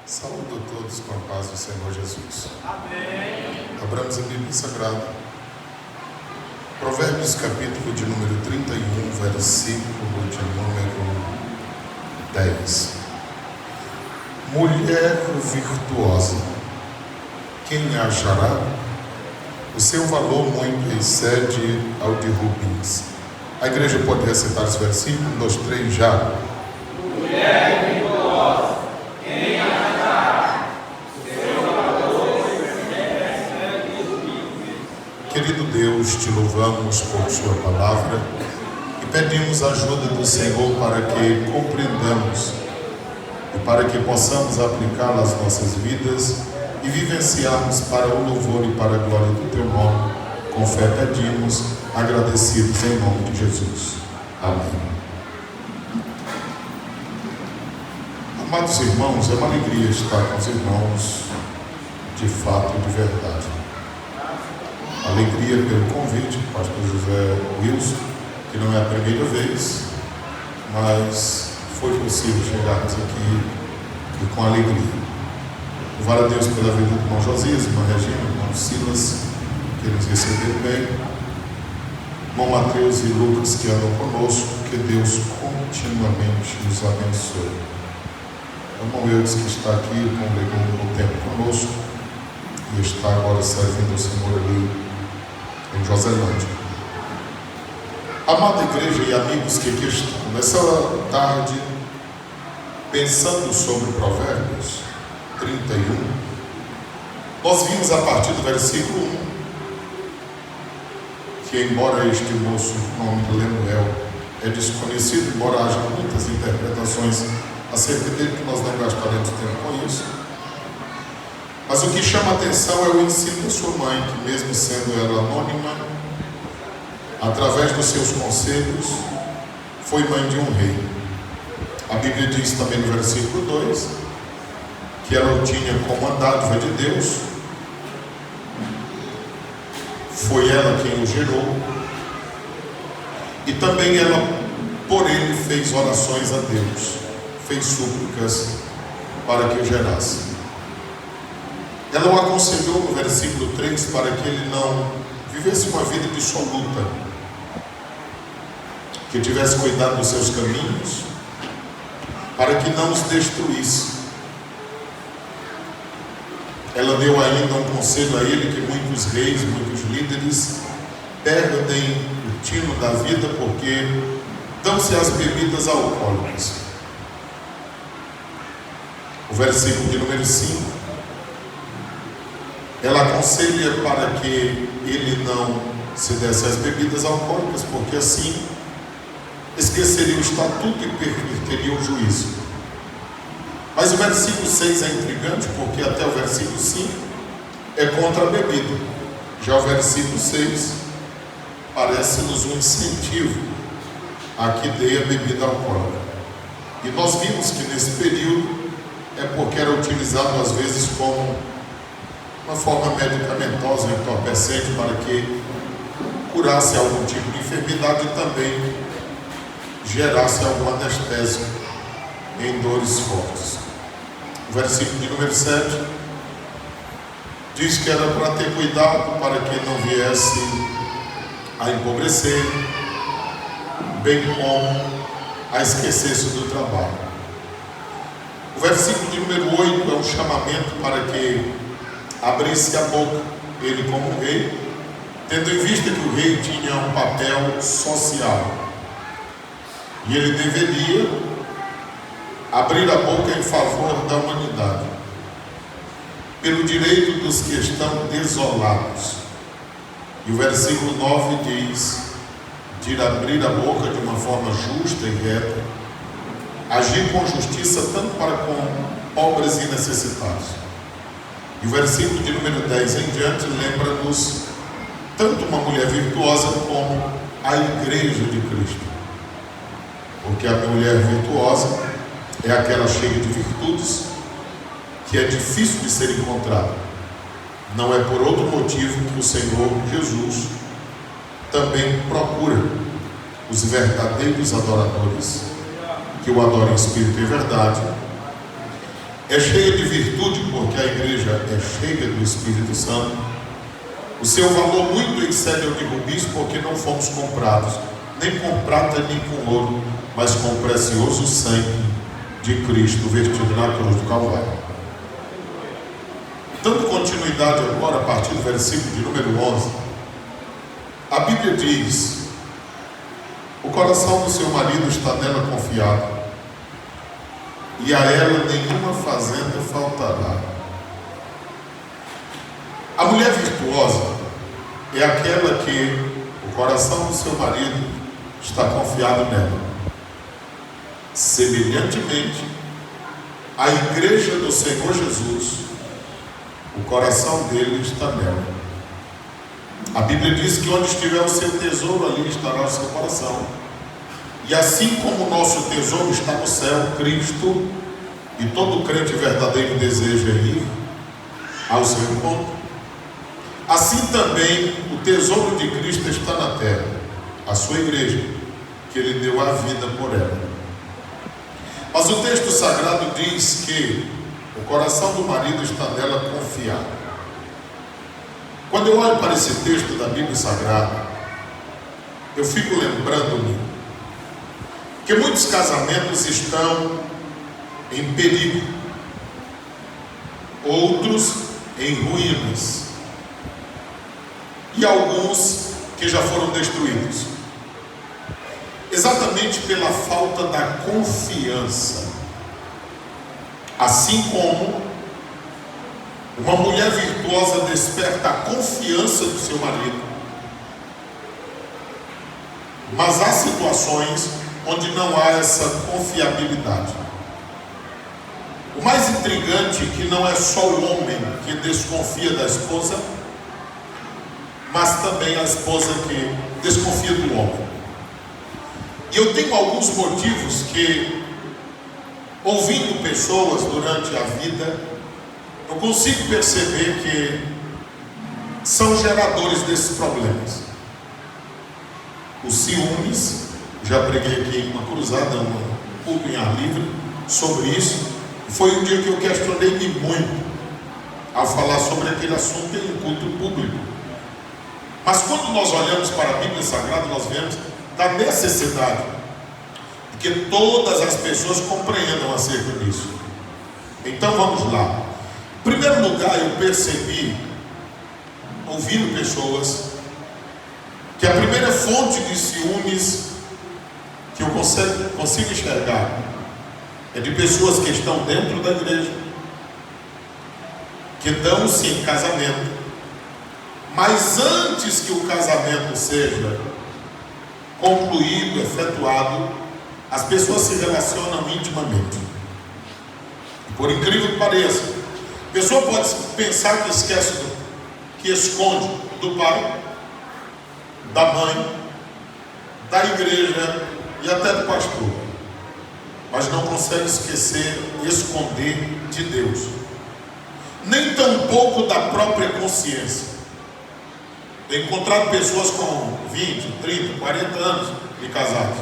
Saúdo a todos com a paz do Senhor Jesus. Amém. Abramos a Bíblia Sagrada. Provérbios capítulo de número 31, versículo de número 10. Mulher virtuosa, quem a achará? O seu valor muito excede ao de rubins. A igreja pode recitar esse versículo? 1, 2, 3, já. Mulher virtuosa, quem a achará? O seu valor excede ao de rubins. Querido Deus, te louvamos por sua palavra e pedimos a ajuda do Senhor para que compreendamos e para que possamos aplicá-la às nossas vidas e vivenciarmos para o louvor e para a glória do teu nome. Com fé pedimos, agradecidos em nome de Jesus. Amém. Amados irmãos, é uma alegria estar com os irmãos de fato e de verdade. Alegria pelo convite, pastor José Wilson, que não é a primeira vez, mas foi possível chegarmos aqui e com alegria. Louvar a Deus pela vida do irmão Josias, irmã Regina, irmão Silas, que nos receberam bem, irmão Mateus e Lucas que andam conosco, que Deus continuamente nos abençoe. O irmão Eudes que está aqui, congregou um tempo conosco e está agora servindo ao Senhor ali em Joselândia. Amada igreja e amigos que aqui estão, nessa tarde, pensando sobre Provérbios 31, nós vimos a partir do versículo 1, que embora este moço, o nome de Lemuel, é desconhecido, embora haja muitas interpretações acerca dele, que nós não gastaremos tempo com isso, mas o que chama a atenção é o ensino da sua mãe, que mesmo sendo ela anônima, através dos seus conselhos, foi mãe de um rei. A Bíblia diz também no versículo 2, que ela o tinha como a dádiva de Deus, foi ela quem o gerou, e também ela, por ele, fez orações a Deus, fez súplicas para que o gerasse. Ela o aconselhou no versículo 3 para que ele não vivesse uma vida dissoluta, que tivesse cuidado dos seus caminhos, para que não os destruísse. Ela deu ainda um conselho a ele que muitos reis, muitos líderes perdem o tino da vida porque dão-se às bebidas alcoólicas. O versículo de número 5, ela aconselha para que ele não se desse às bebidas alcoólicas, porque assim esqueceria o estatuto e perverteria o juízo. Mas o versículo 6 é intrigante, porque até o versículo 5 é contra a bebida. Já o versículo 6 parece-nos um incentivo a que dê a bebida alcoólica. E nós vimos que nesse período é porque era utilizado às vezes como uma forma medicamentosa, entorpecente, para que curasse algum tipo de enfermidade e também gerasse algum anestésico em dores fortes. O versículo de número 7 diz que era para ter cuidado para que não viesse a empobrecer, bem como a esquecer-se do trabalho. O versículo de número 8 é um chamamento para que abrisse a boca, ele como rei, tendo em vista que o rei tinha um papel social e ele deveria abrir a boca em favor da humanidade, pelo direito dos que estão desolados. E o versículo 9 diz de abrir a boca de uma forma justa e reta, agir com justiça tanto para com pobres e necessitados. E o versículo de número 10 em diante lembra-nos tanto uma mulher virtuosa como a igreja de Cristo. Porque a mulher virtuosa é aquela cheia de virtudes que é difícil de ser encontrada. Não é por outro motivo que o Senhor Jesus também procura os verdadeiros adoradores, que o adorem em espírito e verdade, é cheia de virtude, porque a igreja é cheia do Espírito Santo. O seu valor muito excede ao de rubis, porque não fomos comprados, nem com prata, nem com ouro, mas com o precioso sangue de Cristo, vertido na cruz do Calvário. Dando continuidade agora, a partir do versículo de número 11, a Bíblia diz: o coração do seu marido está nela confiado, e a ela nenhuma fazenda faltará. A mulher virtuosa é aquela que o coração do seu marido está confiado nela. Semelhantemente, a igreja do Senhor Jesus, o coração dele está nela. A Bíblia diz que onde estiver o seu tesouro, ali estará o seu coração. E assim como o nosso tesouro está no céu, Cristo, e todo crente verdadeiro deseja ir ao seu encontro, assim também o tesouro de Cristo está na terra, a sua igreja, que ele deu a vida por ela. Mas o texto sagrado diz que o coração do marido está nela confiado. Quando eu olho para esse texto da Bíblia Sagrada, eu fico lembrando-me que muitos casamentos estão em perigo, outros em ruínas, e alguns que já foram destruídos, exatamente pela falta da confiança. Assim como uma mulher virtuosa desperta a confiança do seu marido, mas há situações onde não há essa confiabilidade. O mais intrigante é que não é só o homem que desconfia da esposa, mas também a esposa que desconfia do homem. E eu tenho alguns motivos que, ouvindo pessoas durante a vida, eu consigo perceber que são geradores desses problemas. Os ciúmes, já preguei aqui em uma cruzada, um culto em ar livre, sobre isso. Foi um dia que eu questionei-me muito ao falar sobre aquele assunto em um culto público. Mas quando nós olhamos para a Bíblia Sagrada, nós vemos da necessidade de que todas as pessoas compreendam acerca disso. Então vamos lá. Em primeiro lugar, eu percebi, ouvindo pessoas, que a primeira fonte de ciúmes que eu consigo enxergar é de pessoas que estão dentro da igreja, que dão-se em casamento, mas antes que o casamento seja concluído, efetuado, as pessoas se relacionam intimamente. E por incrível que pareça, a pessoa pode pensar que que esconde do pai, da mãe, da igreja e até do pastor, mas não consegue esconder de Deus, nem tampouco da própria consciência. Tenho encontrado pessoas com 20, 30, 40 anos de casados,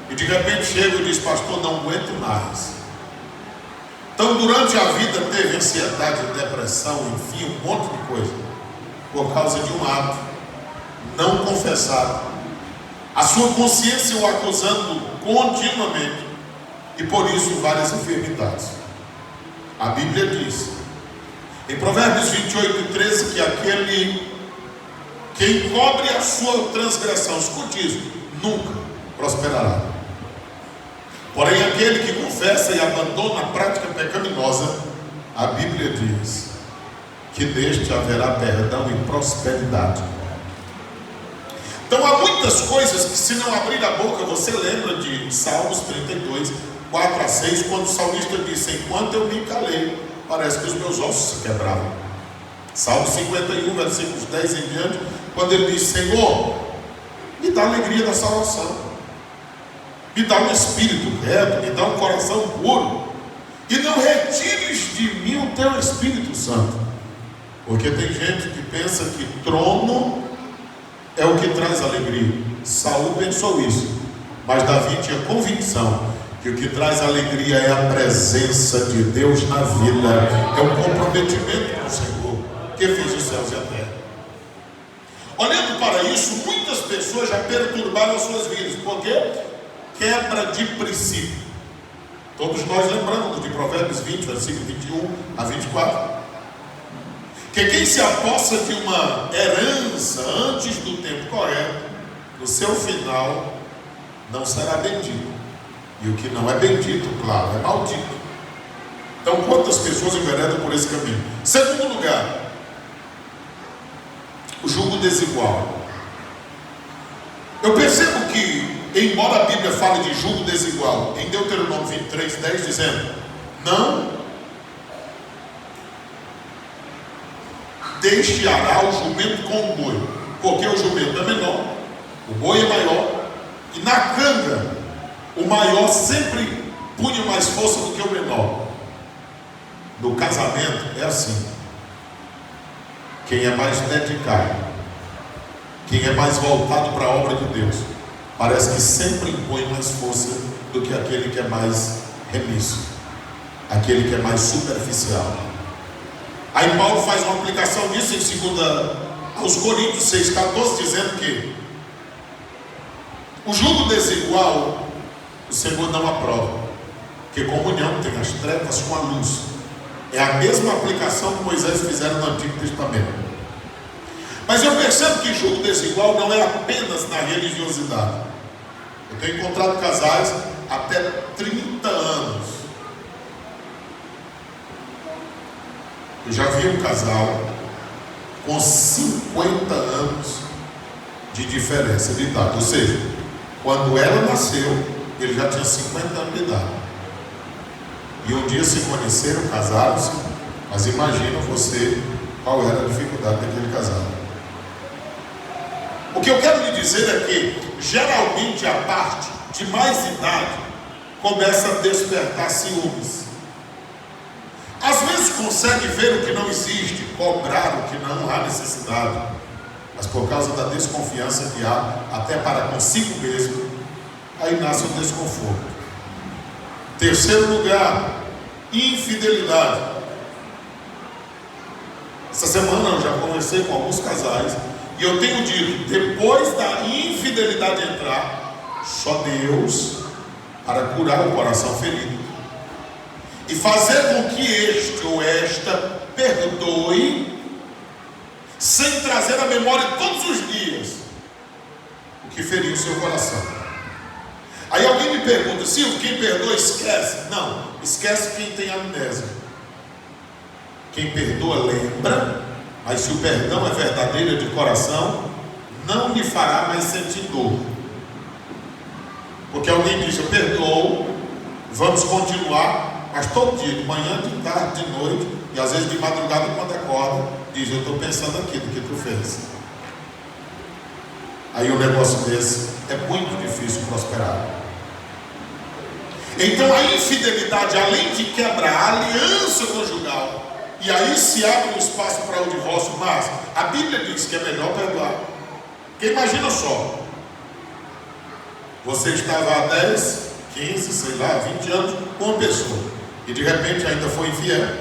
e de repente chega e diz: pastor, não aguento mais. Então durante a vida teve ansiedade, depressão, enfim, um monte de coisa, por causa de um ato não confessado, a sua consciência o acusando continuamente, e por isso várias enfermidades. A Bíblia diz em Provérbios 28:13 que aquele que encobre a sua transgressão, escute isso, nunca prosperará. Porém aquele que confessa e abandona a prática pecaminosa, a Bíblia diz que neste haverá perdão e prosperidade. Então há muitas coisas que, se não abrir a boca, você lembra de Salmos 32, 4 a 6, quando o salmista disse: enquanto eu me calei, parece que os meus ossos se quebravam. Salmo 51, versículos 10 em diante, quando ele diz: Senhor, me dá a alegria da salvação, me dá um espírito reto, me dá um coração puro, e não retires de mim o teu Espírito Santo. Porque tem gente que pensa que trono é o que traz alegria. Saul pensou isso, mas Davi tinha convicção que o que traz alegria é a presença de Deus na vida, é o comprometimento com o Senhor, que fez os céus e a terra. Olhando para isso, muitas pessoas já perturbaram as suas vidas, porque quebra de princípio. Todos nós lembramos de Provérbios 20, versículo 21 a 24, que quem se apossa de uma herança antes do tempo correto, no seu final não será bendito. E o que não é bendito, claro, é maldito. Então, quantas pessoas enveredam por esse caminho? Segundo lugar, o julgo desigual. Eu percebo que, embora a Bíblia fale de julgo desigual, em Deuteronômio 23, 10, dizendo: não deixe arar o jumento com o boi, porque o jumento é menor, o boi é maior, e na canga, o maior sempre punha mais força do que o menor. No casamento é assim: quem é mais dedicado, quem é mais voltado para a obra de Deus, parece que sempre impõe mais força do que aquele que é mais remisso, aquele que é mais superficial. Aí Paulo faz uma aplicação disso em 2 aos Coríntios 6,14, dizendo que o julgo desigual o Senhor não aprova, porque comunhão tem as trevas com a luz. É a mesma aplicação que Moisés fizeram no Antigo Testamento. Mas eu percebo que julgo desigual não é apenas na religiosidade. Eu tenho encontrado casais até 30 anos. Eu já vi um casal com 50 anos de diferença de idade. Ou seja, quando ela nasceu, ele já tinha 50 anos de idade. E um dia se conheceram, casaram-se, mas imagina você qual era a dificuldade daquele casal. O que eu quero lhe dizer é que, geralmente, a parte de mais idade começa a despertar ciúmes. Às vezes consegue ver o que não existe, cobrar o que não há necessidade, mas por causa da desconfiança que há, até para consigo mesmo, aí nasce um desconforto. Terceiro lugar, infidelidade. Essa semana eu já conversei com alguns casais e eu tenho dito: depois da infidelidade entrar, só Deus para curar o coração ferido e fazer com que este ou esta perdoe, sem trazer à memória todos os dias o que feriu o seu coração. Aí alguém me pergunta: Silvio, quem perdoa esquece? Não, esquece quem tem amnésia. Quem perdoa lembra, mas se o perdão é verdadeiro de coração, não lhe fará mais sentir dor. Porque alguém diz: eu perdoo, vamos continuar, mas todo dia, de manhã, de tarde, de noite, e às vezes de madrugada quando acorda, diz: eu estou pensando aqui do que tu fez. Aí um negócio desse é muito difícil prosperar. Então a infidelidade, além de quebrar a aliança conjugal, e aí se abre um espaço para o divórcio, mas a Bíblia diz que é melhor perdoar. Porque imagina só, você estava há 10, 15, sei lá, 20 anos com uma pessoa, e de repente ainda foi infiel,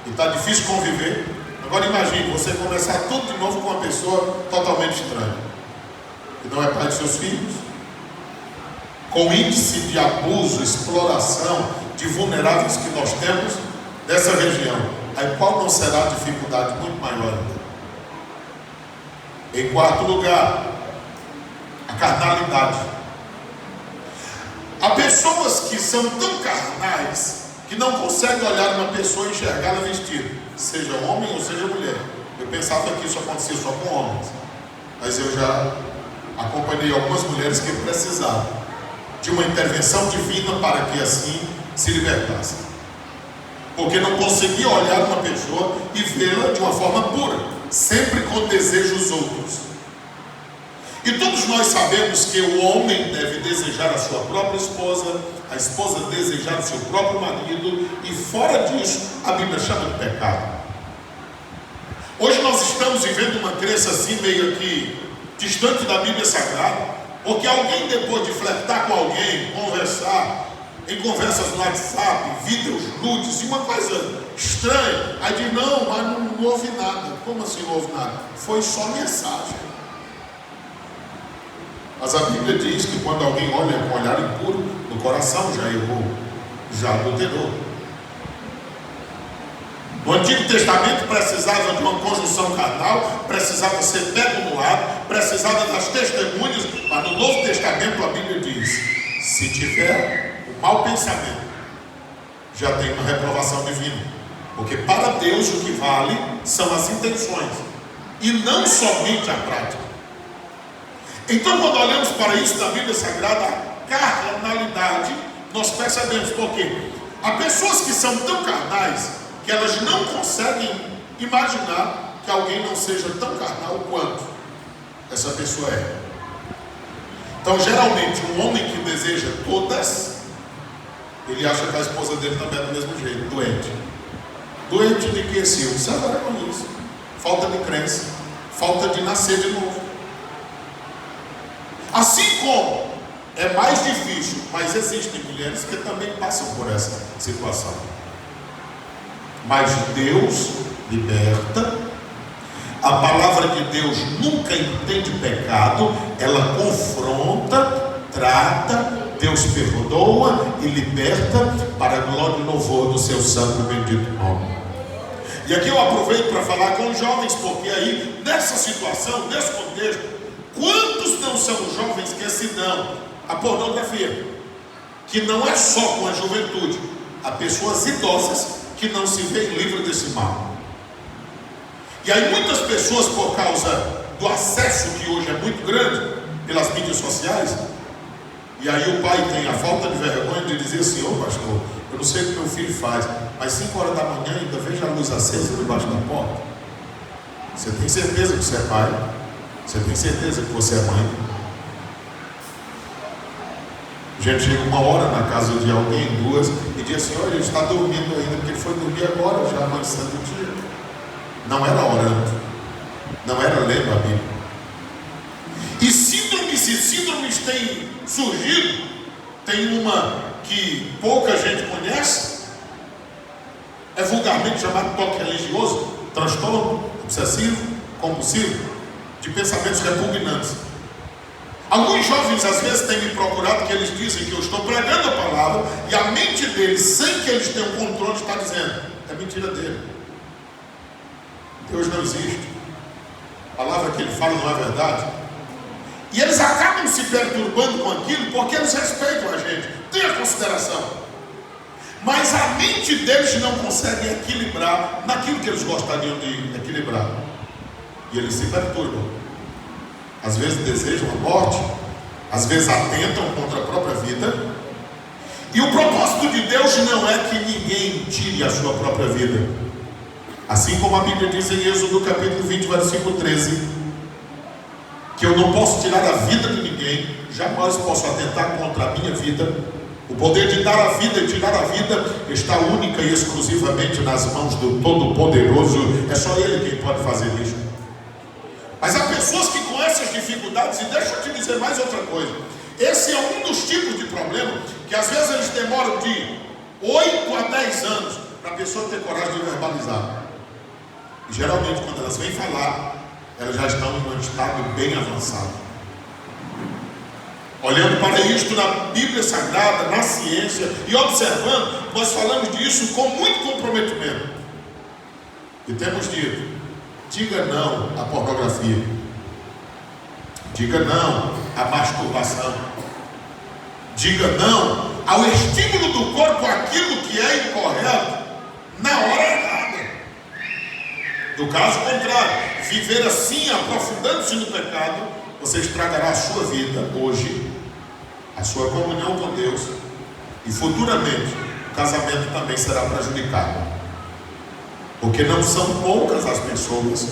e está difícil conviver. Agora imagine você começar tudo de novo com uma pessoa totalmente estranha, que não é pai de seus filhos, com índice de abuso, exploração de vulneráveis que nós temos nessa região. Aí qual não será a dificuldade muito maior ainda? Em quarto lugar, a carnalidade. Há pessoas que são tão carnais que não conseguem olhar uma pessoa e enxergá-la vestida, seja homem ou seja mulher. Eu pensava que isso acontecia só com homens, mas eu já acompanhei algumas mulheres que precisavam de uma intervenção divina para que assim se libertassem, porque não conseguia olhar uma pessoa e vê-la de uma forma pura, sempre com desejos outros. E todos nós sabemos que o homem deve desejar a sua própria esposa, a esposa desejar o seu próprio marido, e fora disso a Bíblia chama de pecado. Hoje nós estamos vivendo uma crença assim meio que distante da Bíblia Sagrada, porque alguém, depois de flertar com alguém, conversar, em conversas no WhatsApp, vídeos nudes, e uma coisa estranha. Aí diz, não, mas não houve nada. Como assim não houve nada? Foi só mensagem. Mas a Bíblia diz que quando alguém olha com olhar impuro, no coração já errou, já adulterou. No Antigo Testamento precisava de uma conjunção carnal, precisava ser pego no ar, precisava das testemunhas, mas no Novo Testamento a Bíblia diz, se tiver o mau pensamento, já tem uma reprovação divina. Porque para Deus o que vale são as intenções, e não somente a prática. Então quando olhamos para isso na Bíblia Sagrada, a carnalidade, nós percebemos, porque há pessoas que são tão carnais, que elas não conseguem imaginar que alguém não seja tão carnal quanto essa pessoa é. Então geralmente um homem que deseja todas, ele acha que a esposa dele também é do mesmo jeito, doente. Doente de que, Silvio? Você agora com isso. Falta de crença, falta de nascer de novo. Assim como é mais difícil, mas existem mulheres que também passam por essa situação. Mas Deus liberta. A palavra de Deus nunca entende pecado. Ela confronta, trata, Deus perdoa e liberta para a glória e louvor do seu santo e bendito nome. E aqui eu aproveito para falar com os jovens, porque aí nessa situação, nesse contexto, quantos não são os jovens que se dão a pornografia? Que não é só com a juventude, há pessoas idosas que não se veem livres desse mal. E aí muitas pessoas, por causa do acesso que hoje é muito grande pelas mídias sociais, e aí o pai tem a falta de vergonha de dizer assim, ô pastor, eu não sei o que meu filho faz, mas 5 horas da manhã ainda vejo a luz acesa debaixo da porta. Você tem certeza que você é pai? Você tem certeza que você é mãe? A gente chega 1 hora na casa de alguém, 2, e diz assim, olha, ele está dormindo ainda, porque ele foi dormir agora, já amanhecendo o dia. Não era orando, não era lendo a Bíblia. E síndromes têm surgido. Tem uma que pouca gente conhece, é vulgarmente chamado toque religioso, transtorno obsessivo, compulsivo, de pensamentos repugnantes. Alguns jovens às vezes têm me procurado, que eles dizem que eu estou pregando a palavra e a mente deles, sem que eles tenham controle, está dizendo, é mentira dele, Deus não existe, a palavra que ele fala não é verdade. E eles acabam se perturbando com aquilo porque eles respeitam a gente, tem a consideração, mas a mente deles não consegue equilibrar naquilo que eles gostariam de equilibrar, e eles se perturbam. Às vezes desejam a morte, às vezes atentam contra a própria vida. E o propósito de Deus não é que ninguém tire a sua própria vida. Assim como a Bíblia diz em Êxodo capítulo 20, versículo 13, que eu não posso tirar a vida de ninguém, jamais posso atentar contra a minha vida. O poder de dar a vida e tirar a vida está única e exclusivamente nas mãos do Todo-Poderoso. É só Ele quem pode fazer isso. Mas há pessoas que com essas dificuldades, e deixa eu te dizer mais outra coisa, esse é um dos tipos de problema que às vezes eles demoram de 8 a 10 anos para a pessoa ter coragem de verbalizar. E geralmente quando elas vêm falar, elas já estão em um estado bem avançado. Olhando para isto na Bíblia Sagrada, na ciência e observando, nós falamos disso com muito comprometimento. E temos dito, diga não à pornografia, diga não à masturbação, diga não ao estímulo do corpo àquilo que é incorreto na hora errada. No caso contrário, viver assim, aprofundando-se no pecado, você estragará a sua vida hoje, a sua comunhão com Deus, e futuramente o casamento também será prejudicado. Porque não são poucas as pessoas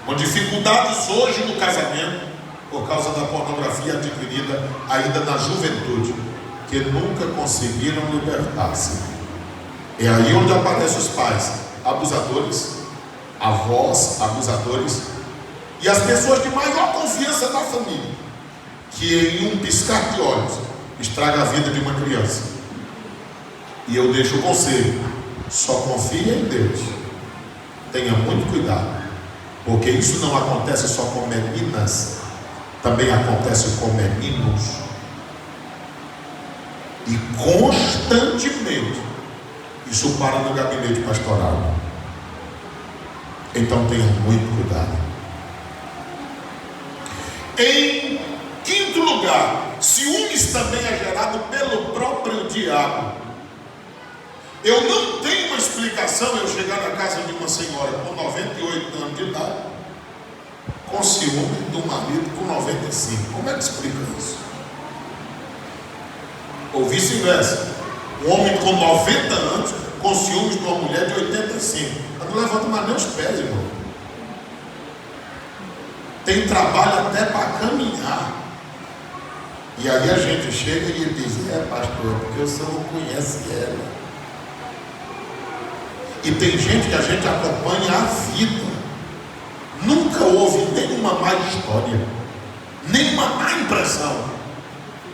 com dificuldades hoje no casamento por causa da pornografia adquirida ainda na juventude, que nunca conseguiram libertar-se. É aí onde aparecem os pais abusadores, avós abusadores e as pessoas de maior confiança da família, que em um piscar de olhos estraga a vida de uma criança. E eu deixo o conselho: só confia em Deus. Tenha muito cuidado, porque isso não acontece só com meninas, também acontece com meninos. E constantemente isso para no gabinete pastoral. Então tenha muito cuidado. Em quinto lugar, ciúmes também é gerado pelo próprio diabo. Eu não tenho uma explicação eu chegar na casa de uma senhora com 98 anos de idade, com ciúme do marido com 95. Como é que explica isso? Ou vice-versa, um homem com 90 anos com ciúmes de uma mulher de 85. Ela não levanta mais nem os pés, irmão. Tem trabalho até para caminhar. E aí a gente chega e ele diz: pastor, porque o senhor não conhece ela. E tem gente que a gente acompanha a vida, nunca houve nenhuma má história, nenhuma má impressão,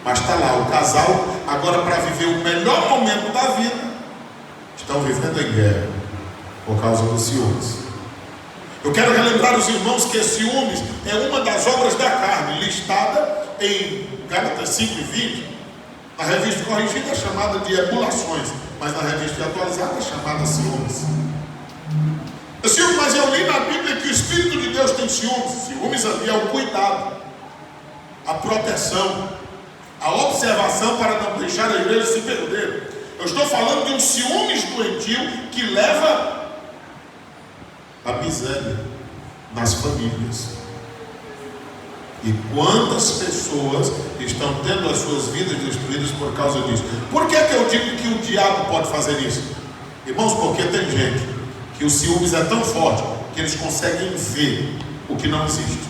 mas está lá o casal agora para viver o melhor momento da vida, estão vivendo em guerra por causa dos ciúmes. Eu quero relembrar os irmãos que ciúmes é uma das obras da carne, listada em Gálatas 5:20, na revista corrigida é chamada de emulações, mas na revista atualizada é chamada ciúmes. Mas eu li na Bíblia que o Espírito de Deus tem ciúmes. Ciúmes ali é o cuidado, a proteção, a observação para não deixar a igreja se perder. Eu estou falando de um ciúmes doentio que leva a miséria nas famílias. E quantas pessoas estão tendo as suas vidas destruídas por causa disso? Por que eu digo que o diabo pode fazer isso? Irmãos, porque tem gente que o ciúmes é tão forte que eles conseguem ver o que não existe.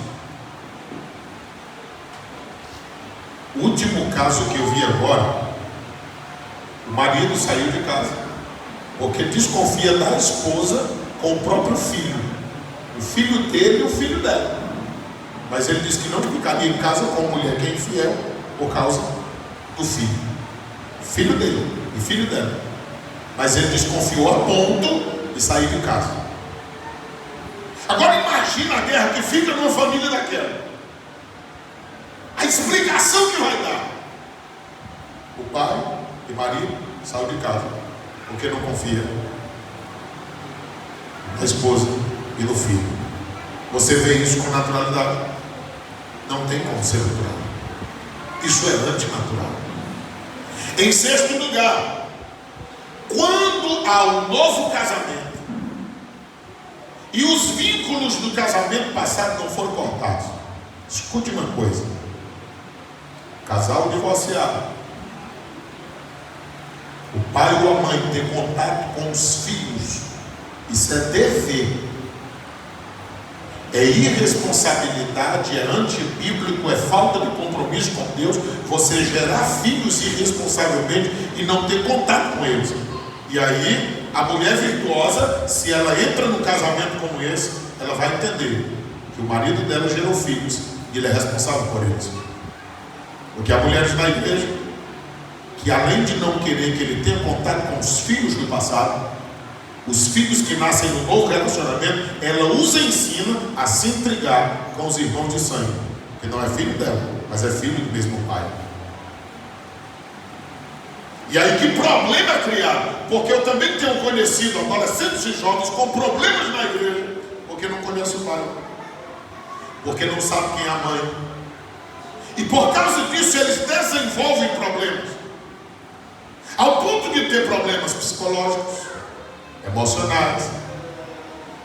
O último caso que eu vi agora, o marido saiu de casa porque desconfia da esposa com o próprio filho, o filho dele e o filho dela. Mas ele disse que não ficaria em casa com a mulher que é infiel por causa do filho dele e filho dela. Mas ele desconfiou a ponto de sair de casa. Agora imagina a guerra que fica numa família daquela. A explicação que vai dar: o pai e marido saiu de casa porque não confia na esposa e no filho. Você vê isso com naturalidade? Não tem como ser natural. Isso é antinatural. Em sexto lugar, quando há um novo casamento e os vínculos do casamento passado não foram cortados, escute uma coisa: casal divorciado, o pai ou a mãe ter contato com os filhos, isso é dever. É irresponsabilidade, é antibíblico, é falta de compromisso com Deus você gerar filhos irresponsavelmente e não ter contato com eles. E aí, a mulher virtuosa, se ela entra num casamento como esse, ela vai entender que o marido dela gerou filhos e ele é responsável por eles. Porque há mulheres na igreja que, além de não querer que ele tenha contato com os filhos do passado, os filhos que nascem no novo relacionamento, ela os ensina a se intrigar com os irmãos de sangue, que não é filho dela, mas é filho do mesmo pai. E aí que problema é criado? Porque eu também tenho conhecido adolescentes e jovens com problemas na igreja, porque não conhece o pai, porque não sabe quem é a mãe, e por causa disso eles desenvolvem problemas, ao ponto de ter problemas psicológicos, emocionais,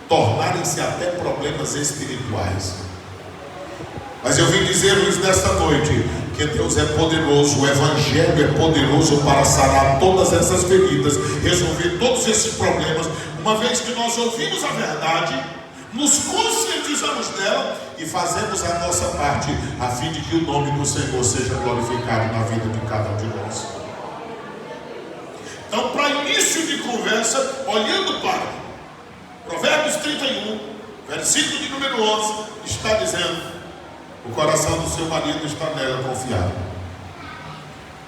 tornarem-se até problemas espirituais. Mas eu vim dizer-lhes nesta noite que Deus é poderoso, o Evangelho é poderoso para sarar todas essas feridas, resolver todos esses problemas, uma vez que nós ouvimos a verdade, nos conscientizamos dela e fazemos a nossa parte, a fim de que o nome do Senhor seja glorificado na vida de cada um de nós. Então, para início de conversa, olhando para Provérbios 31, versículo de número 11, está dizendo: o coração do seu marido está nela confiado.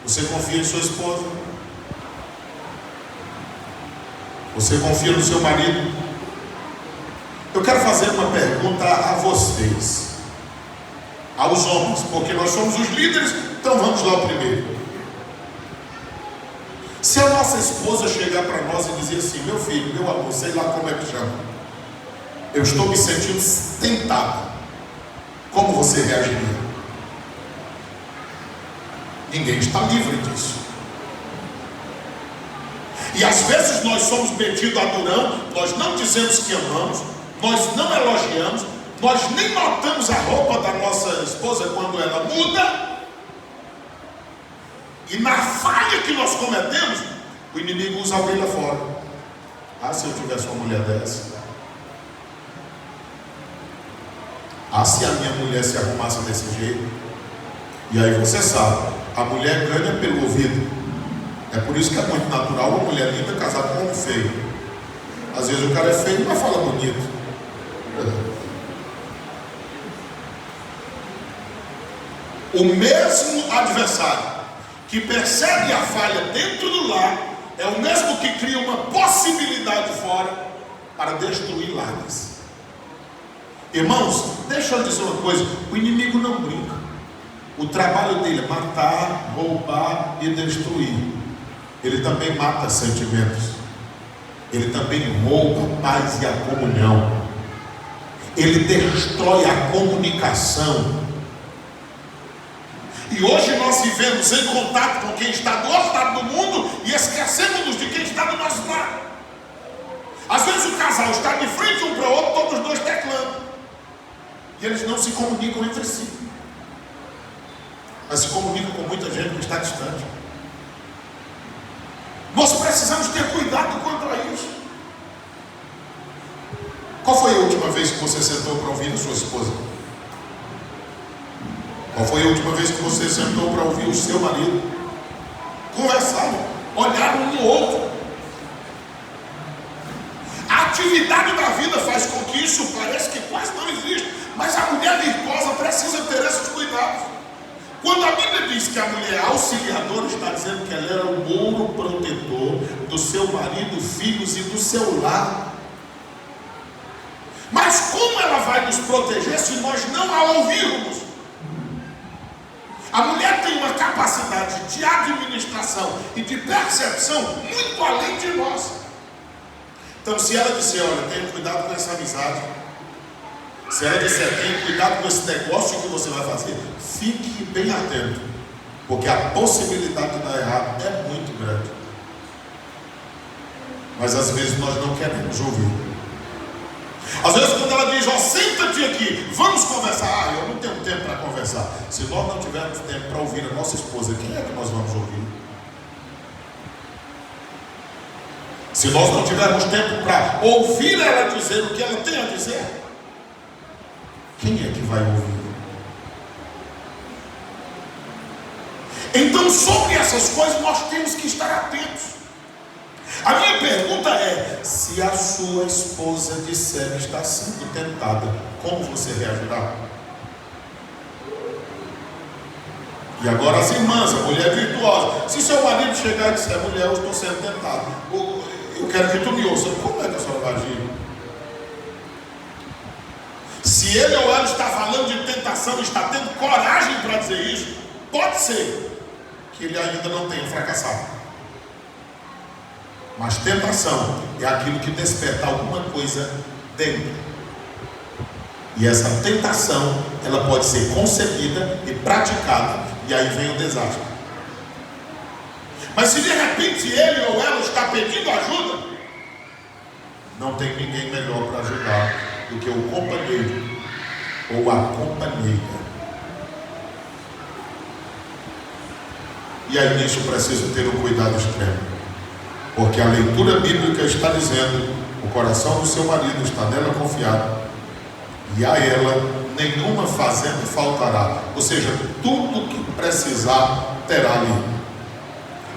Você confia em sua esposa? Você confia no seu marido? Eu quero fazer uma pergunta a vocês, aos homens, porque nós somos os líderes, então vamos lá o primeiro. Se a nossa esposa chegar para nós e dizer assim: meu filho, meu amor, sei lá como é que chama, eu estou me sentindo tentada, como você reagiria? Ninguém está livre disso. E às vezes nós somos metidos a durão, nós não dizemos que amamos, nós não elogiamos, nós nem notamos a roupa da nossa esposa quando ela muda. E na falha que nós cometemos, o inimigo usa alguém lá fora. Ah, se eu tivesse uma mulher dessa. Ah, se a minha mulher se arrumasse desse jeito. E aí você sabe, a mulher ganha pelo ouvido. É por isso que é muito natural uma mulher linda casar com um homem feio. Às vezes o cara é feio, mas fala bonito. O mesmo adversário que percebe a falha dentro do lar é o mesmo que cria uma possibilidade fora para destruir lares. Irmãos, deixa eu dizer uma coisa: o inimigo não brinca. O trabalho dele é matar, roubar e destruir. Ele também mata sentimentos. Ele também rouba a paz e a comunhão. Ele destrói a comunicação. E hoje nós vivemos em contato com quem está do outro lado do mundo e esquecemos de quem está do nosso lado. Às vezes o casal está de frente um para o outro, todos os dois teclando, e eles não se comunicam entre si, mas se comunicam com muita gente que está distante. Nós precisamos ter cuidado contra isso. Qual foi a última vez que você sentou para ouvir a sua esposa? Qual foi a última vez que você sentou para ouvir o seu marido? Conversaram, olharam um no outro. A atividade da vida faz com que isso pareça que quase não existe, mas a mulher virtuosa precisa ter esses cuidados. Quando a Bíblia diz que a mulher auxiliadora, está dizendo que ela era o muro protetor do seu marido, filhos e do seu lar. Mas como ela vai nos proteger se nós não a ouvirmos? A mulher tem uma capacidade de administração e de percepção muito além de nós. Então, se ela disser: olha, tenha cuidado com essa amizade, se ela disser: tenha cuidado com esse negócio que você vai fazer, fique bem atento, porque a possibilidade de dar errado é muito grande. Mas às vezes nós não queremos ouvir. Às vezes quando ela diz: ó, senta-te aqui, vamos conversar. Ah, eu não tenho tempo para conversar. Se nós não tivermos tempo para ouvir a nossa esposa, quem é que nós vamos ouvir? Se nós não tivermos tempo para ouvir ela dizer o que ela tem a dizer, quem é que vai ouvir? Então, sobre essas coisas nós temos que estar atentos. A minha pergunta é: se a sua esposa disser que está sendo tentada, como você reagirá? E agora as irmãs, a mulher virtuosa, se seu marido chegar e disser: mulher, eu estou sendo tentado, eu quero que tu me ouça, como é que a senhora vai agir? Se ele ou ela está falando de tentação, está tendo coragem para dizer isso, pode ser que ele ainda não tenha fracassado. Mas tentação é aquilo que desperta alguma coisa dentro. E essa tentação, ela pode ser concebida e praticada, e aí vem o desastre. Mas se de repente ele ou ela está pedindo ajuda, não tem ninguém melhor para ajudar do que o companheiro ou a companheira. E aí nisso precisa ter um cuidado extremo. Porque a leitura bíblica está dizendo: o coração do seu marido está nela confiado, e a ela nenhuma fazenda faltará. Ou seja, tudo que precisar terá ali.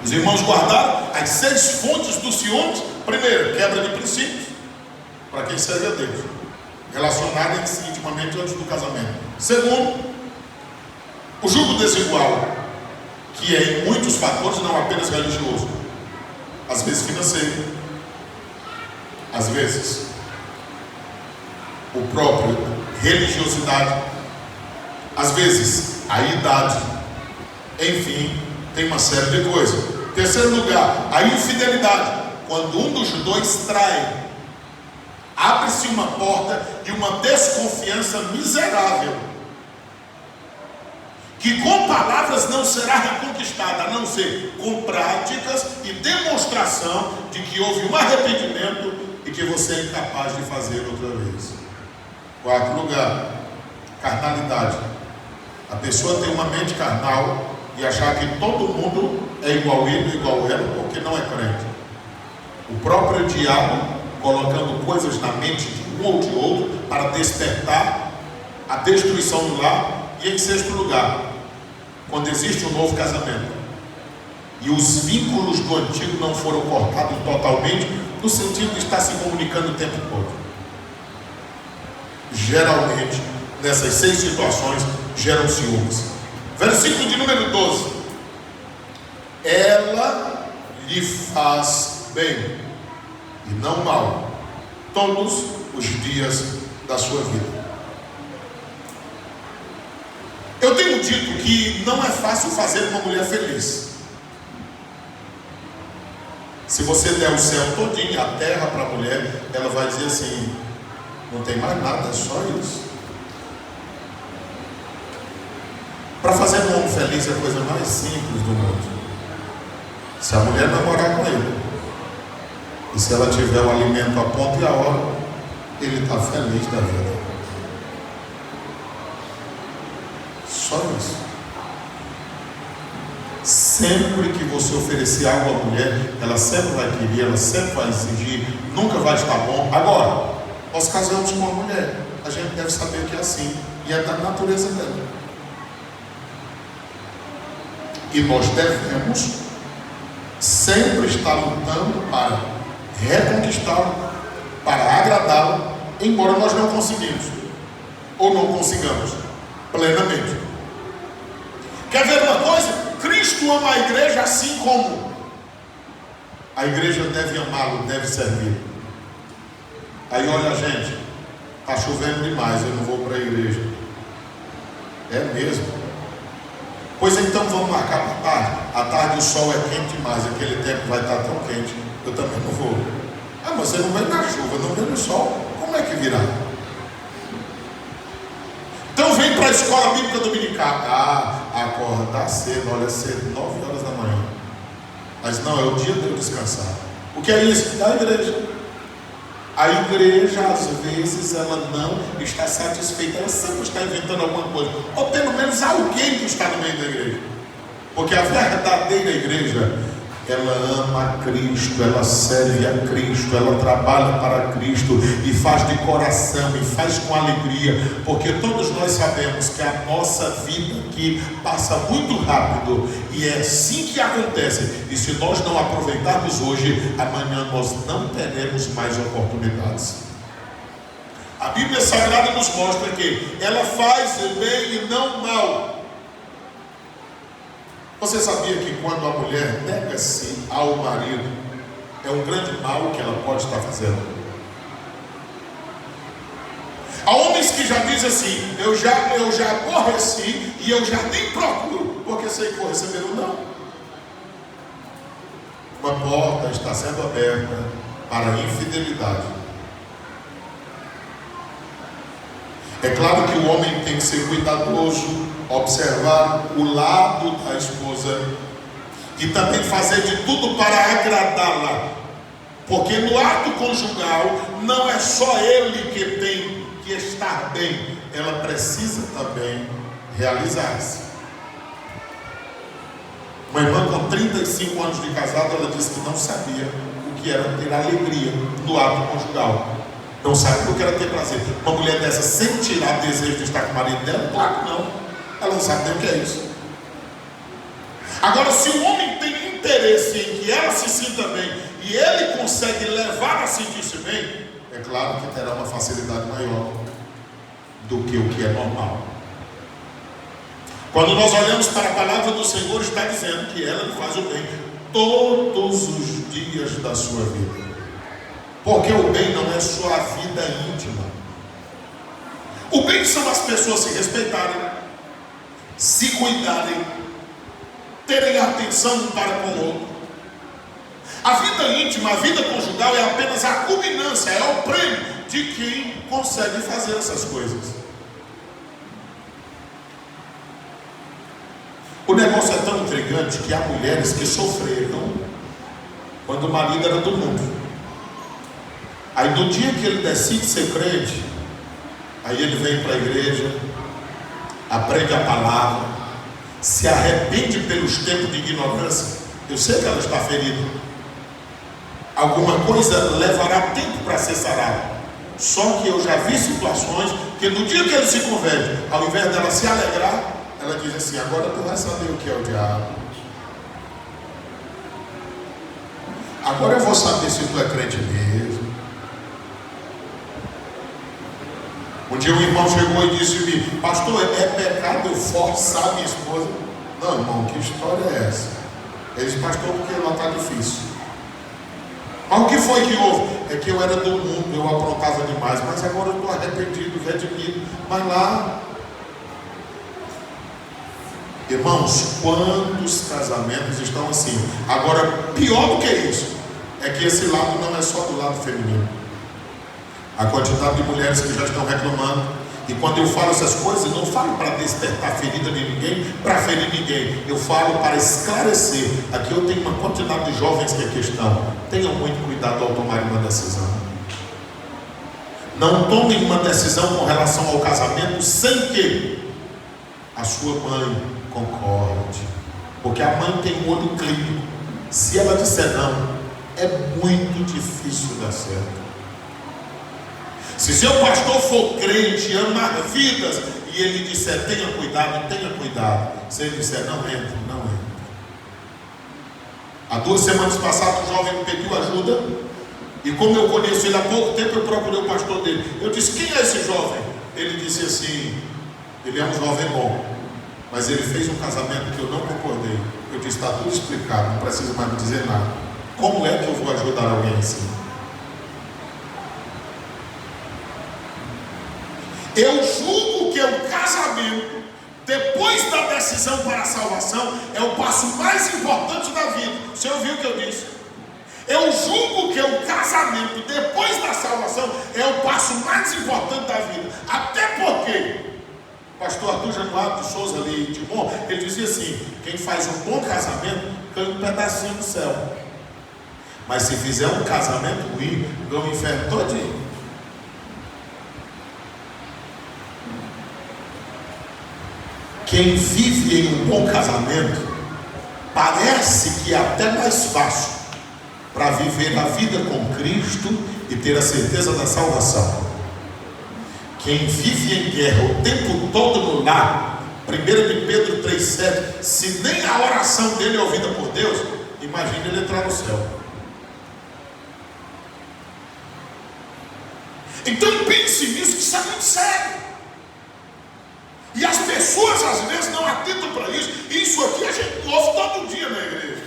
Os irmãos guardaram as 6 fontes do ciúmes. Primeiro, quebra de princípios, para quem serve a Deus, relacionada em si intimamente antes do casamento. Segundo, o jugo desigual, que é em muitos fatores, não apenas religioso, às vezes financeiro. às vezes, o próprio religiosidade, às vezes a idade, enfim, tem uma série de coisas. Terceiro lugar, a infidelidade. Quando um dos dois trai, abre-se uma porta de uma desconfiança miserável, que com palavras não será reconquistada, a não ser com práticas e demonstração de que houve um arrependimento e que você é incapaz de fazer outra vez. Quarto lugar, carnalidade. A pessoa tem uma mente carnal e achar que todo mundo é igual ele, igual ela, porque não é crente. O próprio diabo colocando coisas na mente de um ou de outro para despertar a destruição do lar. E em sexto lugar, quando existe um novo casamento e os vínculos do antigo não foram cortados totalmente, no sentido de estar se comunicando o tempo todo. Geralmente, nessas 6 situações, geram ciúmes. Versículo de número 12: ela lhe faz bem e não mal todos os dias da sua vida. Eu tenho dito que não é fácil fazer uma mulher feliz. Se você der o céu todinho, a terra para a mulher, ela vai dizer assim: não tem mais nada, é só isso. Para fazer um homem feliz é a coisa mais simples do mundo. Se a mulher namorar com ele, e se ela tiver o alimento a ponto e a hora, ele está feliz da vida. Só isso. Sempre que você oferecer algo à mulher, ela sempre vai querer, ela sempre vai exigir, nunca vai estar bom. Agora, nós casamos com uma mulher, a gente deve saber que é assim, e é da natureza dela. E nós devemos sempre estar lutando para reconquistá-la, para agradá-la, embora nós não conseguimos, ou não consigamos plenamente. Quer ver uma coisa? Cristo ama a igreja assim como a igreja deve amá-lo, deve servir. Aí olha, gente, está chovendo demais, eu não vou para a igreja. É mesmo? Pois então vamos marcar para a tarde. À tarde o sol é quente demais, aquele tempo vai estar tão quente, eu também não vou. Ah, mas você não vem na chuva, não vem no sol, como é que virá? Então vem para a escola bíblica dominical. Acordar cedo, olha cedo, 9 horas da manhã. Mas não, é o dia de eu descansar. O que é isso? É a igreja. A igreja, às vezes, ela não está satisfeita. Ela sempre está inventando alguma coisa. Ou pelo menos alguém que está no meio da igreja. Porque a verdadeira igreja, ela ama a Cristo, ela serve a Cristo, ela trabalha para Cristo e faz de coração e faz com alegria, porque todos nós sabemos que a nossa vida aqui passa muito rápido e é assim que acontece. E se nós não aproveitarmos hoje, amanhã nós não teremos mais oportunidades. A Bíblia Sagrada nos mostra que ela faz bem e não mal. Você sabia que quando a mulher nega-se ao marido, é um grande mal que ela pode estar fazendo? Há homens que já dizem assim: eu já aborreci e eu já nem procuro, porque sei que vou receber um não. Uma porta está sendo aberta para a infidelidade. É claro que o homem tem que ser cuidadoso, observar o lado da esposa e também fazer de tudo para agradá-la, porque no ato conjugal não é só ele que tem que estar bem, ela precisa também realizar-se. Uma irmã com 35 anos de casada, ela disse que não sabia o que era ter alegria no ato conjugal. Não sabe o que era ter prazer. Uma mulher dessa sem tirar desejo de estar com o marido dela? Claro que não. Ela não sabe nem o que é isso. Agora, se o homem tem interesse em que ela se sinta bem e ele consegue levar a sentir-se bem, é claro que terá uma facilidade maior do que o que é normal. Quando nós olhamos para a palavra do Senhor, está dizendo que ela lhe faz o bem todos os dias da sua vida. Porque o bem não é só a vida íntima. O bem são as pessoas se respeitarem, se cuidarem, terem atenção um para com o outro. A vida íntima, a vida conjugal é apenas a culminância, é o prêmio de quem consegue fazer essas coisas. O negócio é tão intrigante que há mulheres que sofreram quando o marido era do mundo. Aí no dia que ele decide ser crente, aí ele vem para a igreja, aprende a palavra, se arrepende pelos tempos de ignorância. Eu sei que ela está ferida. Alguma coisa levará tempo para ser sarada. Só que eu já vi situações que no dia que ele se converte, ao invés dela se alegrar, ela diz assim: agora tu vai saber o que é o diabo. Agora eu vou saber se tu é crente mesmo. Um dia um irmão chegou e disse-me: pastor, é pecado eu forçar minha esposa? Não, irmão, que história é essa? Ele disse: pastor, porque lá está difícil. Mas o que foi que houve? É que eu era do mundo, eu aprontava demais, mas agora eu estou arrependido, redimido. Mas lá, irmãos, quantos casamentos estão assim? Agora, pior do que isso, é que esse lado não é só do lado feminino. A quantidade de mulheres que já estão reclamando. E quando eu falo essas coisas, eu não falo para despertar a ferida de ninguém, para ferir ninguém. Eu falo para esclarecer. Aqui eu tenho uma quantidade de jovens que aqui estão. Tenham muito cuidado ao tomar uma decisão. Não tomem uma decisão com relação ao casamento sem que a sua mãe concorde. Porque a mãe tem um olho clínico. Se ela disser não, é muito difícil dar certo. Se seu pastor for crente, amar vidas, e ele disser tenha cuidado, se ele disser não entre, não entre. Há 2 semanas passadas o jovem me pediu ajuda, e como eu conheço ele há pouco tempo, eu procurei o pastor dele. Eu disse: quem é esse jovem? Ele disse assim: ele é um jovem bom, mas ele fez um casamento que eu não concordei. Eu disse: está tudo explicado, não precisa mais me dizer nada. Como é que eu vou ajudar alguém assim? Eu julgo que o casamento, depois da decisão para a salvação, é o passo mais importante da vida. Você ouviu o que eu disse? Eu julgo que o casamento, depois da salvação, é o passo mais importante da vida. Até porque o pastor Arthur Januário de Souza ali de Timon, ele dizia assim: quem faz um bom casamento ganha um pedacinho do céu, mas se fizer um casamento ruim, ganha o inferno todinho. Quem vive em um bom casamento, parece que é até mais fácil para viver a vida com Cristo e ter a certeza da salvação. Quem vive em guerra o tempo todo no lar, 1 de Pedro 3,7, se nem a oração dele é ouvida por Deus, imagine ele entrar no céu. Então pense nisso, que isso é muito sério. E as pessoas às vezes não atentam para isso. Isso aqui a gente ouve todo dia na igreja.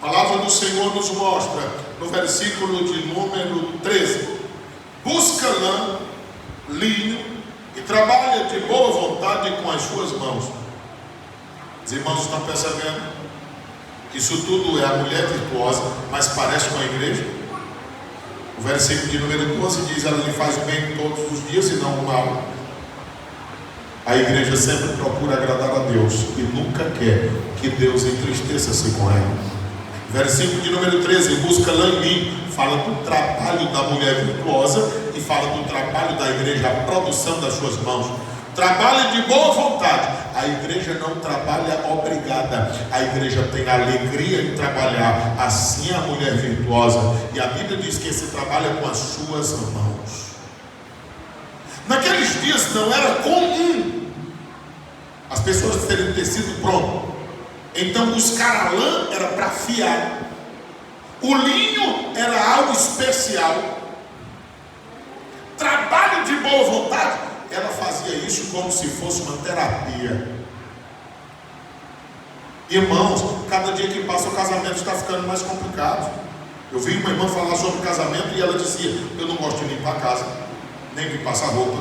A palavra do Senhor nos mostra no versículo de número 13: busca lã, linho e trabalha de boa vontade com as suas mãos. Os irmãos estão percebendo que isso tudo é a mulher virtuosa, mas parece com a igreja? O versículo de número 12 diz: ela lhe faz o bem todos os dias e não o mal. A igreja sempre procura agradar a Deus e nunca quer que Deus entristeça-se com ela. Versículo de número 13: busca lã e linho. Fala do trabalho da mulher virtuosa e fala do trabalho da igreja, a produção das suas mãos. Trabalha de boa vontade. A igreja não trabalha obrigada. A igreja tem alegria em trabalhar. Assim a mulher virtuosa. E a Bíblia diz que esse trabalha com as suas mãos. Naqueles dias não era comum as pessoas terem tecido pronto. Então buscar a lã era para afiar. O linho era algo especial. Trabalho de boa vontade, ela fazia isso como se fosse uma terapia. Irmãos, cada dia que passa o casamento está ficando mais complicado. Eu vi uma irmã falar sobre casamento e ela dizia: eu não gosto de limpar a casa, nem de passar roupa,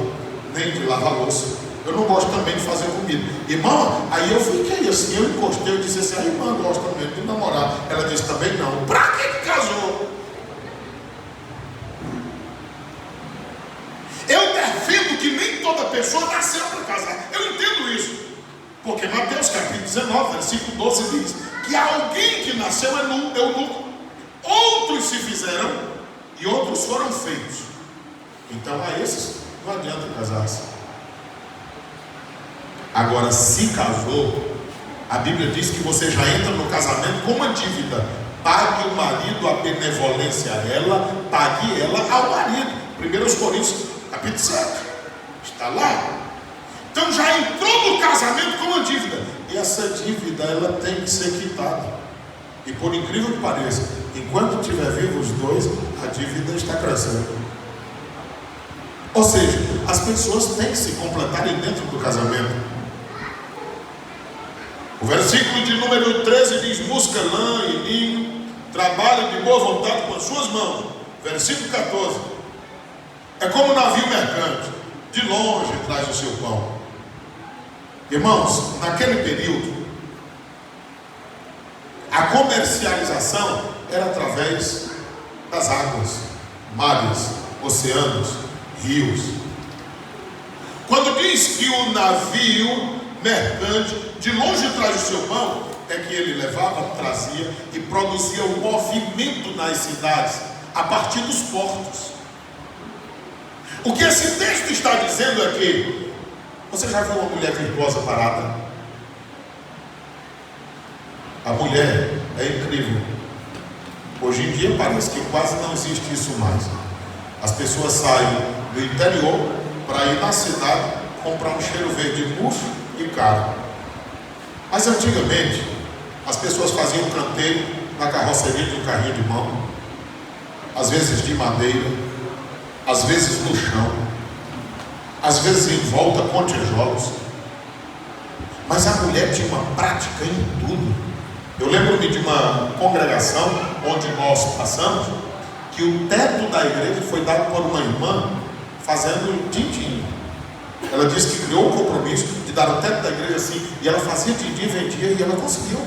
nem de lavar louça. Eu não gosto também de fazer comida. Irmã, aí eu fiquei assim, eu encostei, eu disse assim: a irmã gosta mesmo de namorar. Ela disse também não. Pra que casou? Eu defendo que nem toda pessoa nasceu para casar. Eu entendo isso. Porque Mateus capítulo 19, versículo 12 diz que alguém que nasceu é eunuco. Outros se fizeram e outros foram feitos. Então a esses não adianta casar-se. Agora, se casou, a Bíblia diz que você já entra no casamento com uma dívida. Pague o marido a benevolência a ela, pague ela ao marido. 1 Coríntios capítulo 7 está lá. Então já entrou no casamento com uma dívida. E essa dívida ela tem que ser quitada. E por incrível que pareça, enquanto estiver vivo os dois, a dívida está crescendo. Ou seja, as pessoas têm que se completarem dentro do casamento. O versículo de número 13 diz: busca lã e linho, trabalha de boa vontade com as suas mãos. Versículo 14: é como um navio mercante, de longe traz o seu pão. Irmãos, naquele período, a comercialização era através das águas, mares, oceanos, rios. Quando diz que o navio mercante de longe traz o seu pão, é que ele levava, trazia e produzia um movimento nas cidades a partir dos portos. O que esse texto está dizendo é que você já viu uma mulher virtuosa parada? A mulher é incrível. Hoje em dia parece que quase não existe isso mais. As pessoas saem do interior para ir na cidade comprar um cheiro verde murcho e caro. Mas antigamente as pessoas faziam canteiro na carroceria de um carrinho de mão, às vezes de madeira, às vezes no chão, às vezes em volta com tijolos. Mas a mulher tinha uma prática em tudo. Eu lembro-me de uma congregação onde nós passamos, que o teto da igreja foi dado por uma irmã fazendo din-din. Ela disse que criou um compromisso de dar o teto da igreja assim, e ela fazia din-din, vendia, e ela conseguiu.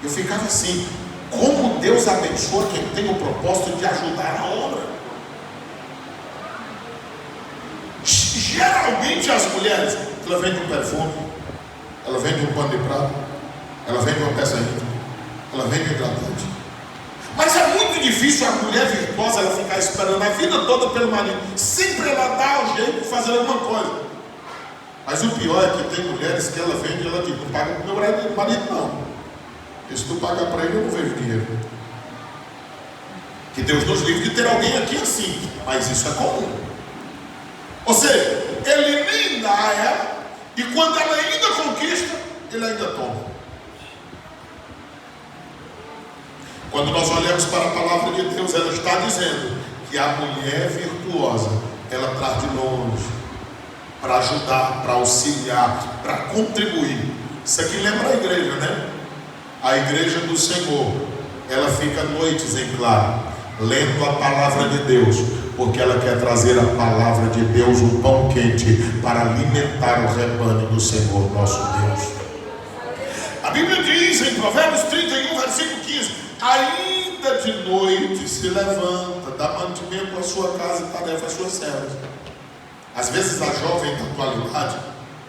Eu ficava assim: como Deus abençoa quem tem o propósito de ajudar a obra. Geralmente as mulheres, ela vende um perfume, ela vende um pano de prato, ela vende uma peça íntima, ela vende um hidratante. Mas é muito difícil a mulher virtuosa ela ficar esperando a vida toda pelo marido. Sempre ela dá o jeito de fazer alguma coisa. Mas o pior é que tem mulheres que ela vende e ela diz: não paga para o meu marido não. E se tu pagar para ele, eu não vejo dinheiro. Que Deus nos livre de ter alguém aqui assim. Mas isso é comum. Ou seja, ele nem dá a ela, e quando ela ainda conquista, ele ainda toma. Quando nós olhamos para a palavra de Deus, ela está dizendo que a mulher virtuosa, ela traz de longe, para ajudar, para auxiliar, para contribuir. Isso aqui lembra a igreja, né? A igreja do Senhor, ela fica noites em claro, lendo a palavra de Deus, porque ela quer trazer a palavra de Deus, um pão quente, para alimentar o rebanho do Senhor nosso Deus. A Bíblia diz em Provérbios 31, versículo 15: ainda de noite se levanta, dá mantimento à sua casa e tarefa às suas servas. Às vezes a jovem da atualidade,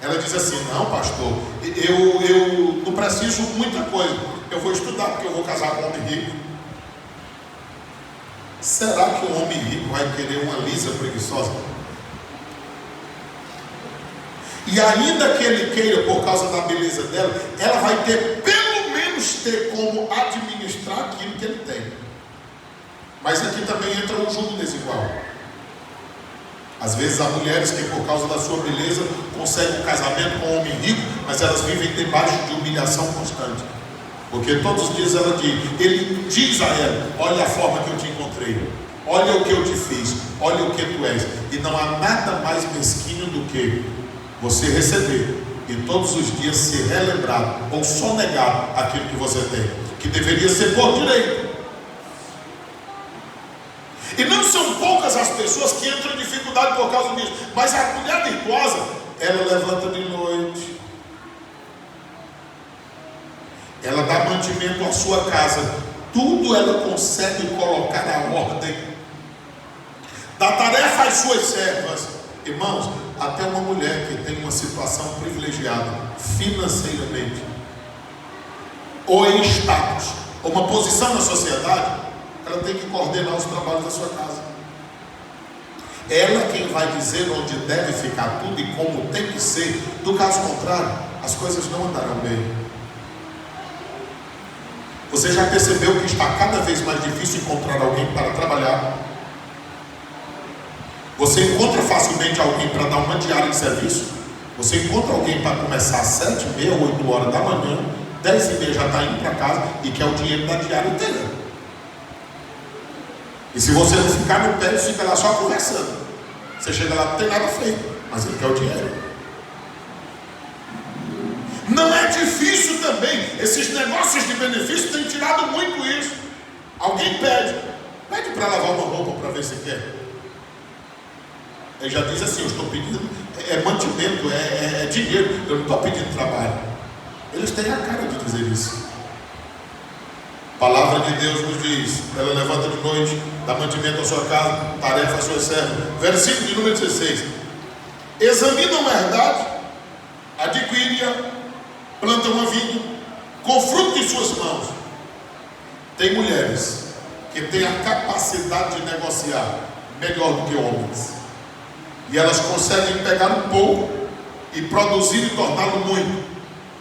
ela diz assim: não, pastor, eu não preciso muita coisa, eu vou estudar porque eu vou casar com um homem rico. Será que um homem rico vai querer uma lisa preguiçosa? E ainda que ele queira por causa da beleza dela, ela vai ter, pelo menos ter como administrar aquilo que ele tem. Mas aqui também entra um jogo desigual. Às vezes há mulheres que por causa da sua beleza conseguem um casamento com um homem rico, mas elas vivem debaixo de humilhação constante. Porque todos os dias ele diz a ela: olha a forma que eu te encontrei, olha o que eu te fiz, olha o que tu és. E não há nada mais mesquinho do que você receber e todos os dias se relembrar ou sonegar aquilo que você tem, que deveria ser por direito. E não são poucas as pessoas que entram em dificuldade por causa disso, mas a mulher virtuosa, ela levanta de noite, ela dá mantimento à sua casa, tudo ela consegue colocar à ordem, dá tarefa às suas servas. Irmãos, até uma mulher que tem uma situação privilegiada financeiramente, ou em status, ou uma posição na sociedade, ela tem que coordenar os trabalhos da sua casa. Ela quem vai dizer onde deve ficar tudo e como tem que ser. Do caso contrário, as coisas não andarão bem. Você já percebeu que está cada vez mais difícil encontrar alguém para trabalhar? Você encontra facilmente alguém para dar uma diária de serviço? Você encontra alguém para começar às 7h30, 8 horas da manhã, 10h30 já está indo para casa e quer o dinheiro da diária inteira. E se você não ficar no pé, você fica lá só conversando. Você chega lá, não tem nada feito, mas ele quer o dinheiro. Não é difícil também. Esses negócios de benefício têm tirado muito isso. Alguém pede para lavar uma roupa para ver se quer. Ele já diz assim: eu estou pedindo mantimento, é dinheiro, eu não estou pedindo trabalho. Eles têm a cara de dizer isso. A palavra de Deus nos diz: ela levanta de noite, dá mantimento à sua casa, tarefa à sua serva. Versículo de número 16: examinam a herdade, adquire-a, planta uma vinha, com fruto em suas mãos. Tem mulheres que têm a capacidade de negociar melhor do que homens, e elas conseguem pegar um pouco e produzir e torná-lo muito.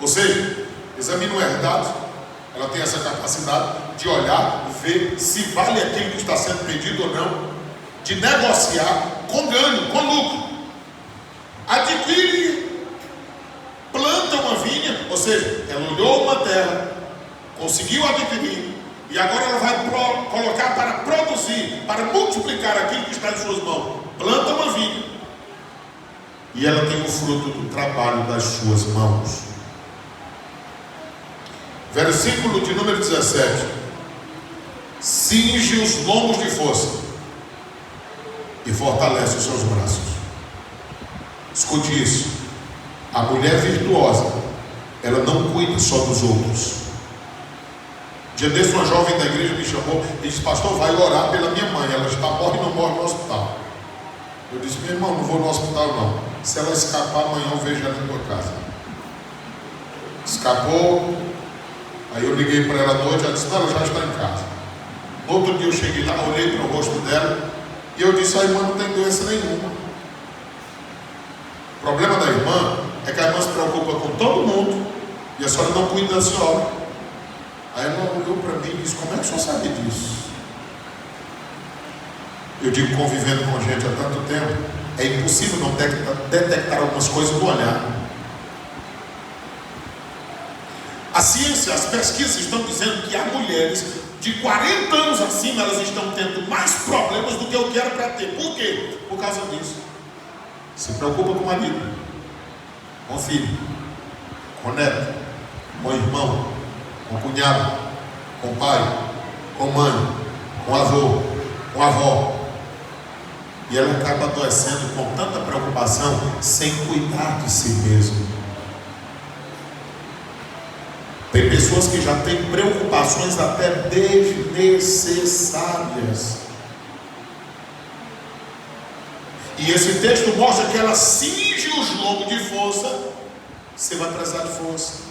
Ou seja, examinam a herdade. Ela tem essa capacidade de olhar, ver se vale aquilo que está sendo pedido ou não, de negociar com ganho, com lucro. Adquire, planta uma vinha, ou seja, ela olhou uma terra, conseguiu adquirir, e agora ela vai colocar para produzir, para multiplicar aquilo que está em suas mãos. Planta uma vinha, e ela tem o fruto do trabalho das suas mãos. Versículo de número 17: cinge os lombos de força e fortalece os seus braços. Escute isso: a mulher virtuosa, ela não cuida só dos outros. Dia desse, uma jovem da igreja me chamou e disse: pastor, vai orar pela minha mãe, ela está morre e não morre no hospital. Eu disse: meu irmão, não vou no hospital não, se ela escapar amanhã eu vejo ela na tua casa. Escapou. Aí eu liguei para ela à noite, ela disse: não, ela já está em casa. No outro dia eu cheguei lá, olhei para o rosto dela e eu disse: a irmã não tem doença nenhuma. O problema da irmã é que a irmã se preocupa com todo mundo e a senhora não cuida da senhora. Aí ela olhou para mim e disse: como é que o senhor sabe disso? Eu digo, convivendo com gente há tanto tempo, é impossível não detectar algumas coisas do olhar. A ciência, as pesquisas estão dizendo que há mulheres de 40 anos acima, elas estão tendo mais problemas do que eu quero para ter. Por quê? Por causa disso. Se preocupa com o marido, com o filho, com o neto, com o irmão, com o cunhado, com o pai, com a mãe, com o avô, com a avó. E ela acaba adoecendo com tanta preocupação, sem cuidar de si mesmo. Tem pessoas que já têm preocupações até desnecessárias. E esse texto mostra que ela cinge os lombos de força. Você vai precisar de força.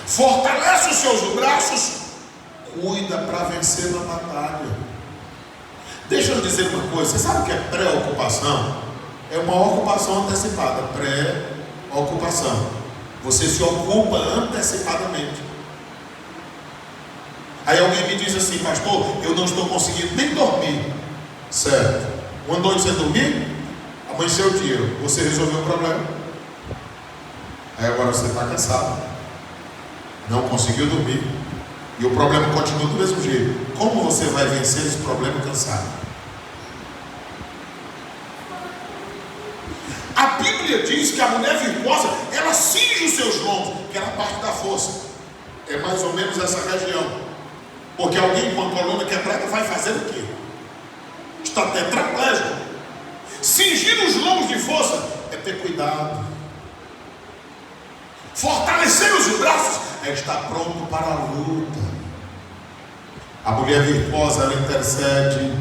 Fortalece os seus braços. Cuida para vencer na batalha. Deixa eu dizer uma coisa. Você sabe o que é preocupação? É uma ocupação antecipada. Pré-ocupação. Você se ocupa antecipadamente. Aí alguém me diz assim: pastor, eu não estou conseguindo nem dormir. Certo. Uma noite sem dormir, amanheceu o dia, você resolveu o problema. Aí agora você está cansado, não conseguiu dormir, e o problema continua do mesmo jeito. Como você vai vencer esse problema cansado? A Bíblia Bíblia diz que a mulher virtuosa, ela cinge os seus lombos, que é a parte da força. É mais ou menos essa região. Porque alguém com a coluna quebrada vai fazer o quê? Está tetraplégico. Cingir os lombos de força é ter cuidado. Fortalecer os braços é estar pronto para a luta. A mulher virtuosa, ela intercede,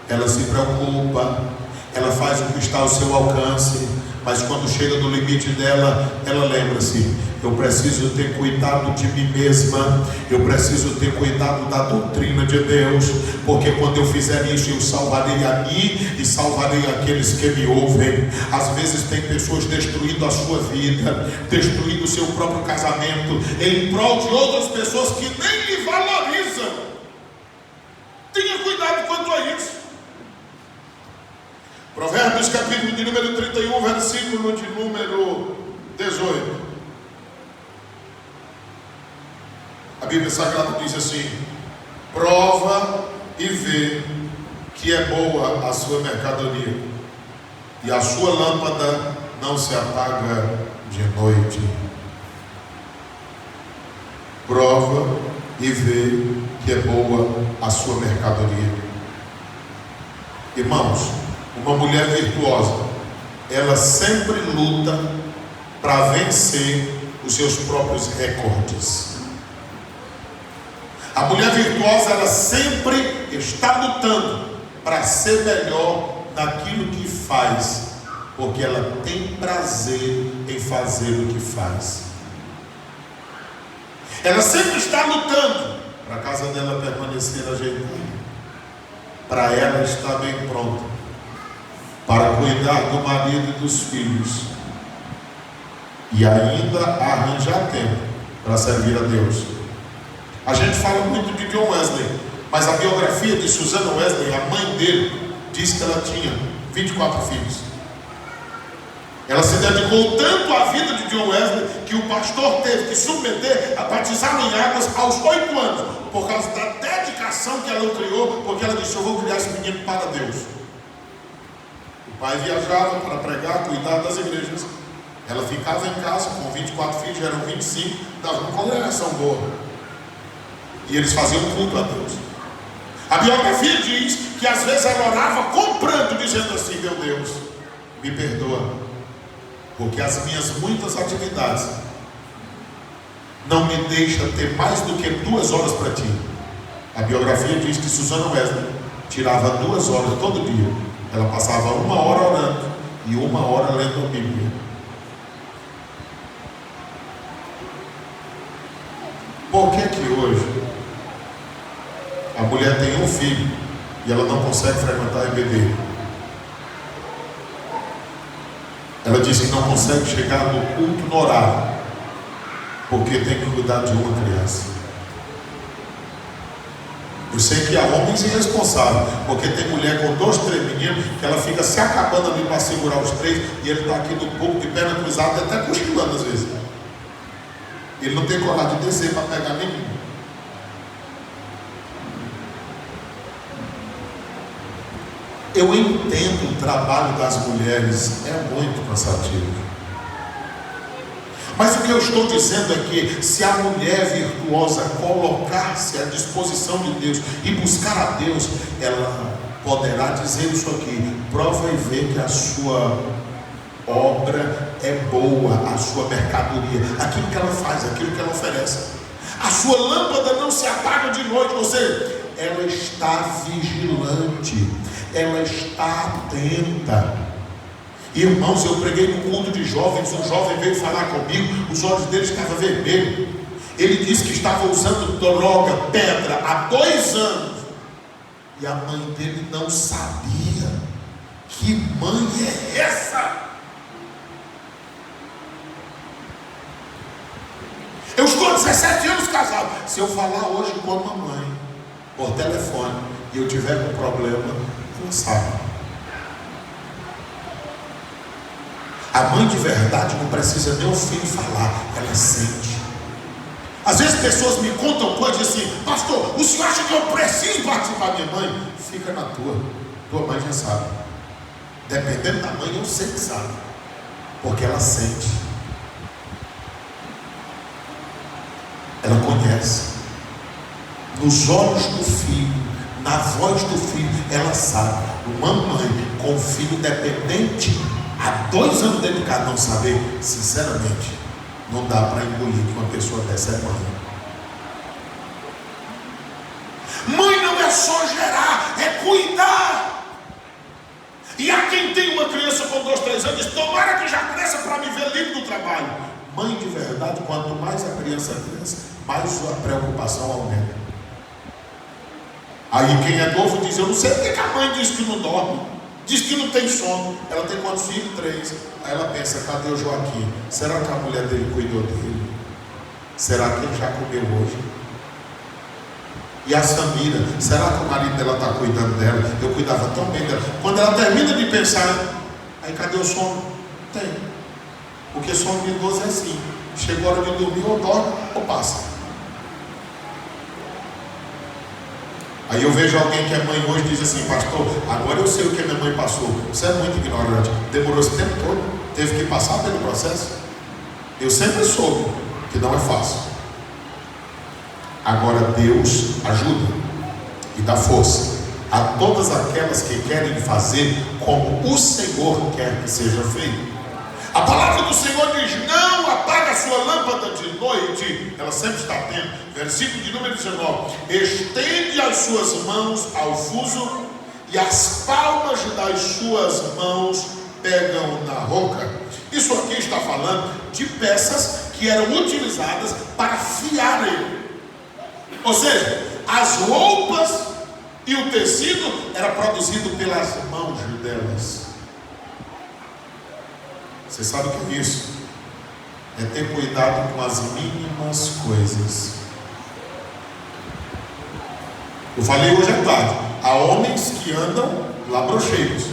ela se preocupa, ela faz o que está ao seu alcance, mas quando chega no limite dela, ela lembra-se: eu preciso ter cuidado de mim mesma, eu preciso ter cuidado da doutrina de Deus, porque quando eu fizer isso, eu salvarei a mim e salvarei aqueles que me ouvem. Às vezes tem pessoas destruindo a sua vida, destruindo o seu próprio casamento, em prol de outras pessoas que nem lhe valorizam. Tenha cuidado quanto a isso. Provérbios capítulo de número 31, versículo de número 18. A Bíblia Sagrada diz assim: prova e vê que é boa a sua mercadoria, e a sua lâmpada não se apaga de noite. Prova e vê que é boa a sua mercadoria. Irmãos, uma mulher virtuosa, ela sempre luta para vencer os seus próprios recordes. A mulher virtuosa, ela sempre está lutando para ser melhor naquilo que faz, porque ela tem prazer em fazer o que faz. Ela sempre está lutando para a casa dela permanecer ajeitada, para ela estar bem pronta, para cuidar do marido e dos filhos, e ainda arranjar tempo para servir a Deus. A gente fala muito de John Wesley, mas a biografia de Susanna Wesley, a mãe dele, diz que ela tinha 24 filhos. Ela se dedicou tanto à vida de John Wesley que o pastor teve que submeter a batizá-lo em águas aos 8 anos, por causa da dedicação que ela criou, porque ela disse: eu vou criar esse menino para Deus. O pai viajava para pregar, cuidar das igrejas. Ela ficava em casa com 24 filhos, eram 25, dava uma congregação boa. E eles faziam culto a Deus. A biografia diz que às vezes ela orava comprando, dizendo assim: meu Deus, me perdoa, porque as minhas muitas atividades não me deixam ter mais do que 2 horas para ti. A biografia diz que Susanna Wesley tirava 2 horas todo dia. Ela passava 1 hora orando e 1 hora lendo a Bíblia. Por que que hoje a mulher tem um filho e ela não consegue frequentar a EBD? Ela diz que não consegue chegar no culto no horário, porque tem que cuidar de uma criança. Eu sei que há homens irresponsáveis, porque tem mulher com 2, 3 meninos, que ela fica se acabando ali para segurar os 3, e ele está aqui no pouco de perna cruzada, até cochilando às vezes. Ele não tem coragem de descer para pegar nenhum. Eu entendo o trabalho das mulheres, é muito cansativo. Mas o que eu estou dizendo é que se a mulher virtuosa colocar-se à disposição de Deus e buscar a Deus, ela poderá dizer isso aqui: prova e vê que a sua obra é boa, a sua mercadoria, aquilo que ela faz, aquilo que ela oferece. A sua lâmpada não se apaga de noite, ou seja, ela está vigilante, ela está atenta. Irmãos, eu preguei no culto de jovens, um jovem veio falar comigo, os olhos dele estavam vermelhos. Ele disse que estava usando droga, pedra, há 2 anos, e a mãe dele não sabia. Que mãe é essa? Eu estou há 17 anos casado. Se eu falar hoje com a mamãe por telefone e eu tiver um problema, ela sabe. A mãe de verdade não precisa nem o filho falar, ela sente. Às vezes pessoas me contam coisas assim: pastor, o senhor acha que eu preciso participar? Minha mãe, fica na tua mãe já sabe. Dependendo da mãe, eu sei que sabe. Porque ela sente, ela conhece, nos olhos do filho, na voz do filho, ela sabe. Uma mãe com um filho dependente há 2 anos dentro de casa, não saber, sinceramente, não dá para engolir que uma pessoa dessa é mãe. Mãe não é só gerar, é cuidar. E há quem tem uma criança com 2, 3 anos, diz, tomara que já cresça para me ver livre do trabalho. Mãe de verdade, quanto mais a criança cresce, mais a preocupação aumenta. Aí quem é novo diz, eu não sei porque que a mãe diz que não dorme, diz que não tem sono. Ela tem quantos filhos? 3. Aí ela pensa, cadê o Joaquim? Será que a mulher dele cuidou dele? Será que ele já comeu hoje? E a Samira, será que o marido dela está cuidando dela? Eu cuidava tão bem dela. Quando ela termina de pensar, aí cadê o sono? Tem. Porque sono de idoso é assim, chegou a hora de dormir, ou dorme ou passa. Aí eu vejo alguém que é mãe hoje e diz assim, pastor, agora eu sei o que a minha mãe passou. Você é muito ignorante. Demorou esse tempo todo, teve que passar pelo processo. Eu sempre soube que não é fácil. Agora Deus ajuda e dá força a todas aquelas que querem fazer como o Senhor quer que seja feito. A palavra do Senhor diz, não apaga a sua lâmpada de noite, ela sempre está atenta. Versículo de número 19, estende as suas mãos ao fuso e as palmas das suas mãos pegam na roca. Isso aqui está falando de peças que eram utilizadas para afiar ele. Ou seja, as roupas e o tecido era produzido pelas mãos delas. Você sabe o que é isso? É ter cuidado com as mínimas coisas. Eu falei hoje à tarde, há homens que andam labrocheiros,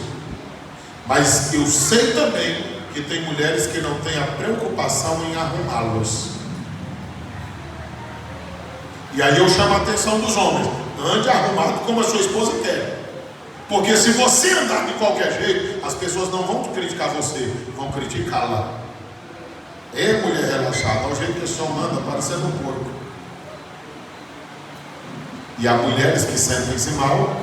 mas eu sei também que tem mulheres que não têm a preocupação em arrumá-los. E aí eu chamo a atenção dos homens, ande arrumado como a sua esposa quer. Porque se você andar de qualquer jeito, as pessoas não vão criticar você, vão criticá-la. É mulher relaxada, ao jeito que o senhor manda, parecendo um porco. E há mulheres que sentem-se mal,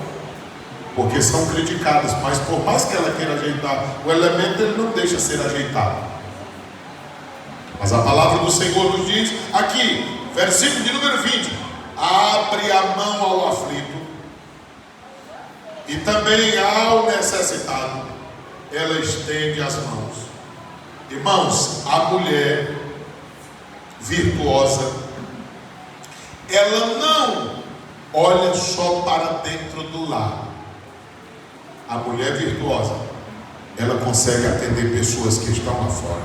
porque são criticadas, mas por mais que ela queira ajeitar, o elemento ele não deixa ser ajeitado. Mas a palavra do Senhor nos diz, aqui, versículo de número 20, abre a mão ao aflito, e também ao necessitado, ela estende as mãos. Irmãos, a mulher virtuosa, ela não olha só para dentro do lar. A mulher virtuosa, ela consegue atender pessoas que estão lá fora.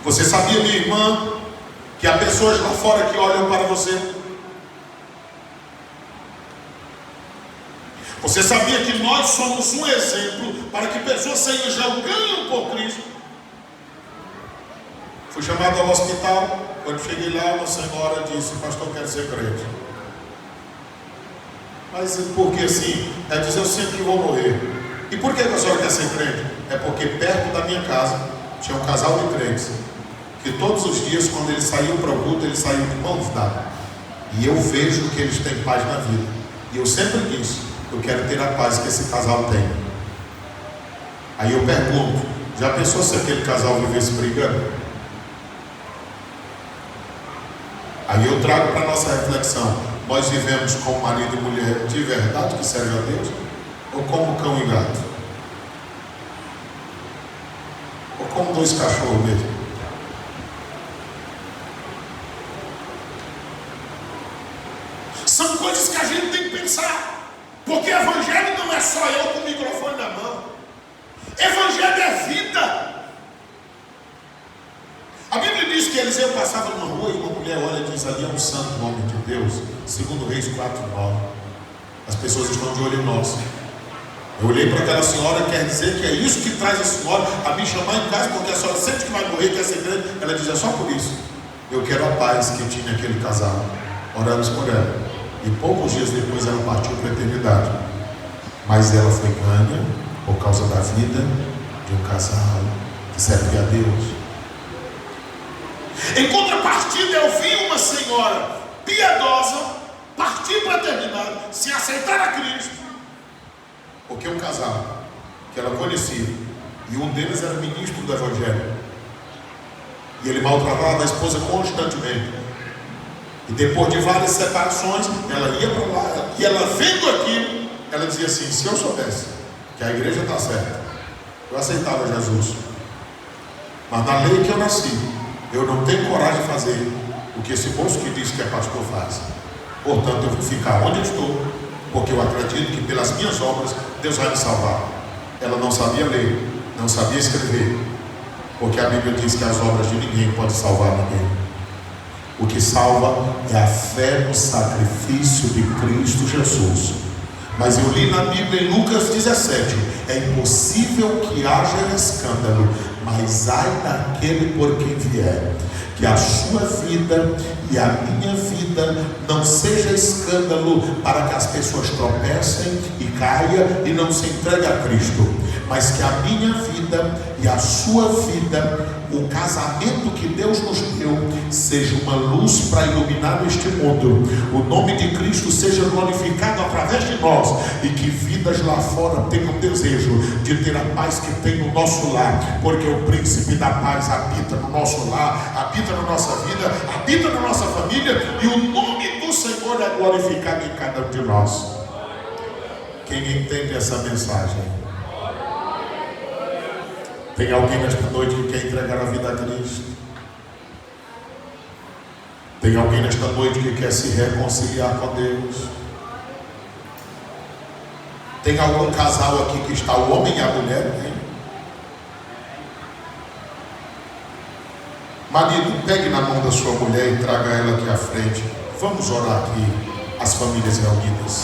Você sabia, minha irmã, que há pessoas lá fora que olham para você? Você sabia que nós somos um exemplo para que pessoas sejam ganham por Cristo? Fui chamado ao hospital. Quando cheguei lá, uma senhora disse, pastor, quero ser crente. Mas por que assim? Ela diz, eu sinto que vou morrer. E por que a senhora quer ser crente? É porque perto da minha casa tinha um casal de crentes, que todos os dias, quando eles saíam para o culto, eles saíam de mãos dadas. E eu vejo que eles têm paz na vida. E eu sempre disse, eu quero ter a paz que esse casal tem. Aí eu pergunto, já pensou se aquele casal vivesse brigando? Aí eu trago para a nossa reflexão, nós vivemos como marido e mulher de verdade que serve a Deus? Ou como cão e gato? Ou como 2 cachorros mesmo? São coisas que a gente tem que pensar. Porque evangelho não é só eu com o microfone na mão. Evangelho é vida. A Bíblia diz que Eliseu passava numa rua e uma mulher olha e diz, ali é um santo homem de Deus. 2 Reis 4:9. As pessoas estão de olho em nós. Eu olhei para aquela senhora, quer dizer que é isso que traz a senhora a me chamar em casa, porque a senhora sente que vai morrer, quer ser grande. Ela diz, é só por isso. Eu quero a paz que tinha aquele casal. Oramos por ela. E poucos dias depois ela partiu para a eternidade. Mas ela foi ganha por causa da vida de um casal que serve a Deus. Em contrapartida, eu vi uma senhora piedosa partir para terminar, se aceitar a Cristo, porque um casal que ela conhecia, e um deles era ministro do Evangelho, e ele maltratava a esposa constantemente, e depois de várias separações, ela ia para lá, e ela vendo aquilo, ela dizia assim: se eu soubesse que a igreja está certa, eu aceitava Jesus, mas na lei que eu nasci, eu não tenho coragem de fazer o que esse moço que diz que é pastor faz. Portanto, eu vou ficar onde eu estou, porque eu acredito que pelas minhas obras Deus vai me salvar. Ela não sabia ler, não sabia escrever, porque a Bíblia diz que as obras de ninguém podem salvar ninguém. O que salva é a fé no sacrifício de Cristo Jesus. Mas eu li na Bíblia em Lucas 17: é impossível que haja escândalo, mas ai daquele por quem vier. Que a sua vida e a minha vida não seja escândalo para que as pessoas tropecem e caiam e não se entreguem a Cristo, mas que a minha vida e a sua vida, o casamento que Deus nos deu, seja uma luz para iluminar este mundo, o nome de Cristo seja glorificado através de nós, e que vidas lá fora tenham desejo de ter a paz que tem no nosso lar, porque o príncipe da paz habita no nosso lar, habita na nossa vida, habita na nossa família, e o nome do Senhor é glorificado em cada um de nós. Quem entende essa mensagem? Tem alguém nesta noite que quer entregar a vida a Cristo? Tem alguém nesta noite que quer se reconciliar com Deus? Tem algum casal aqui que está, o homem e a mulher? Hein? Marido, pegue na mão da sua mulher e traga ela aqui à frente. Vamos orar aqui, as famílias reunidas.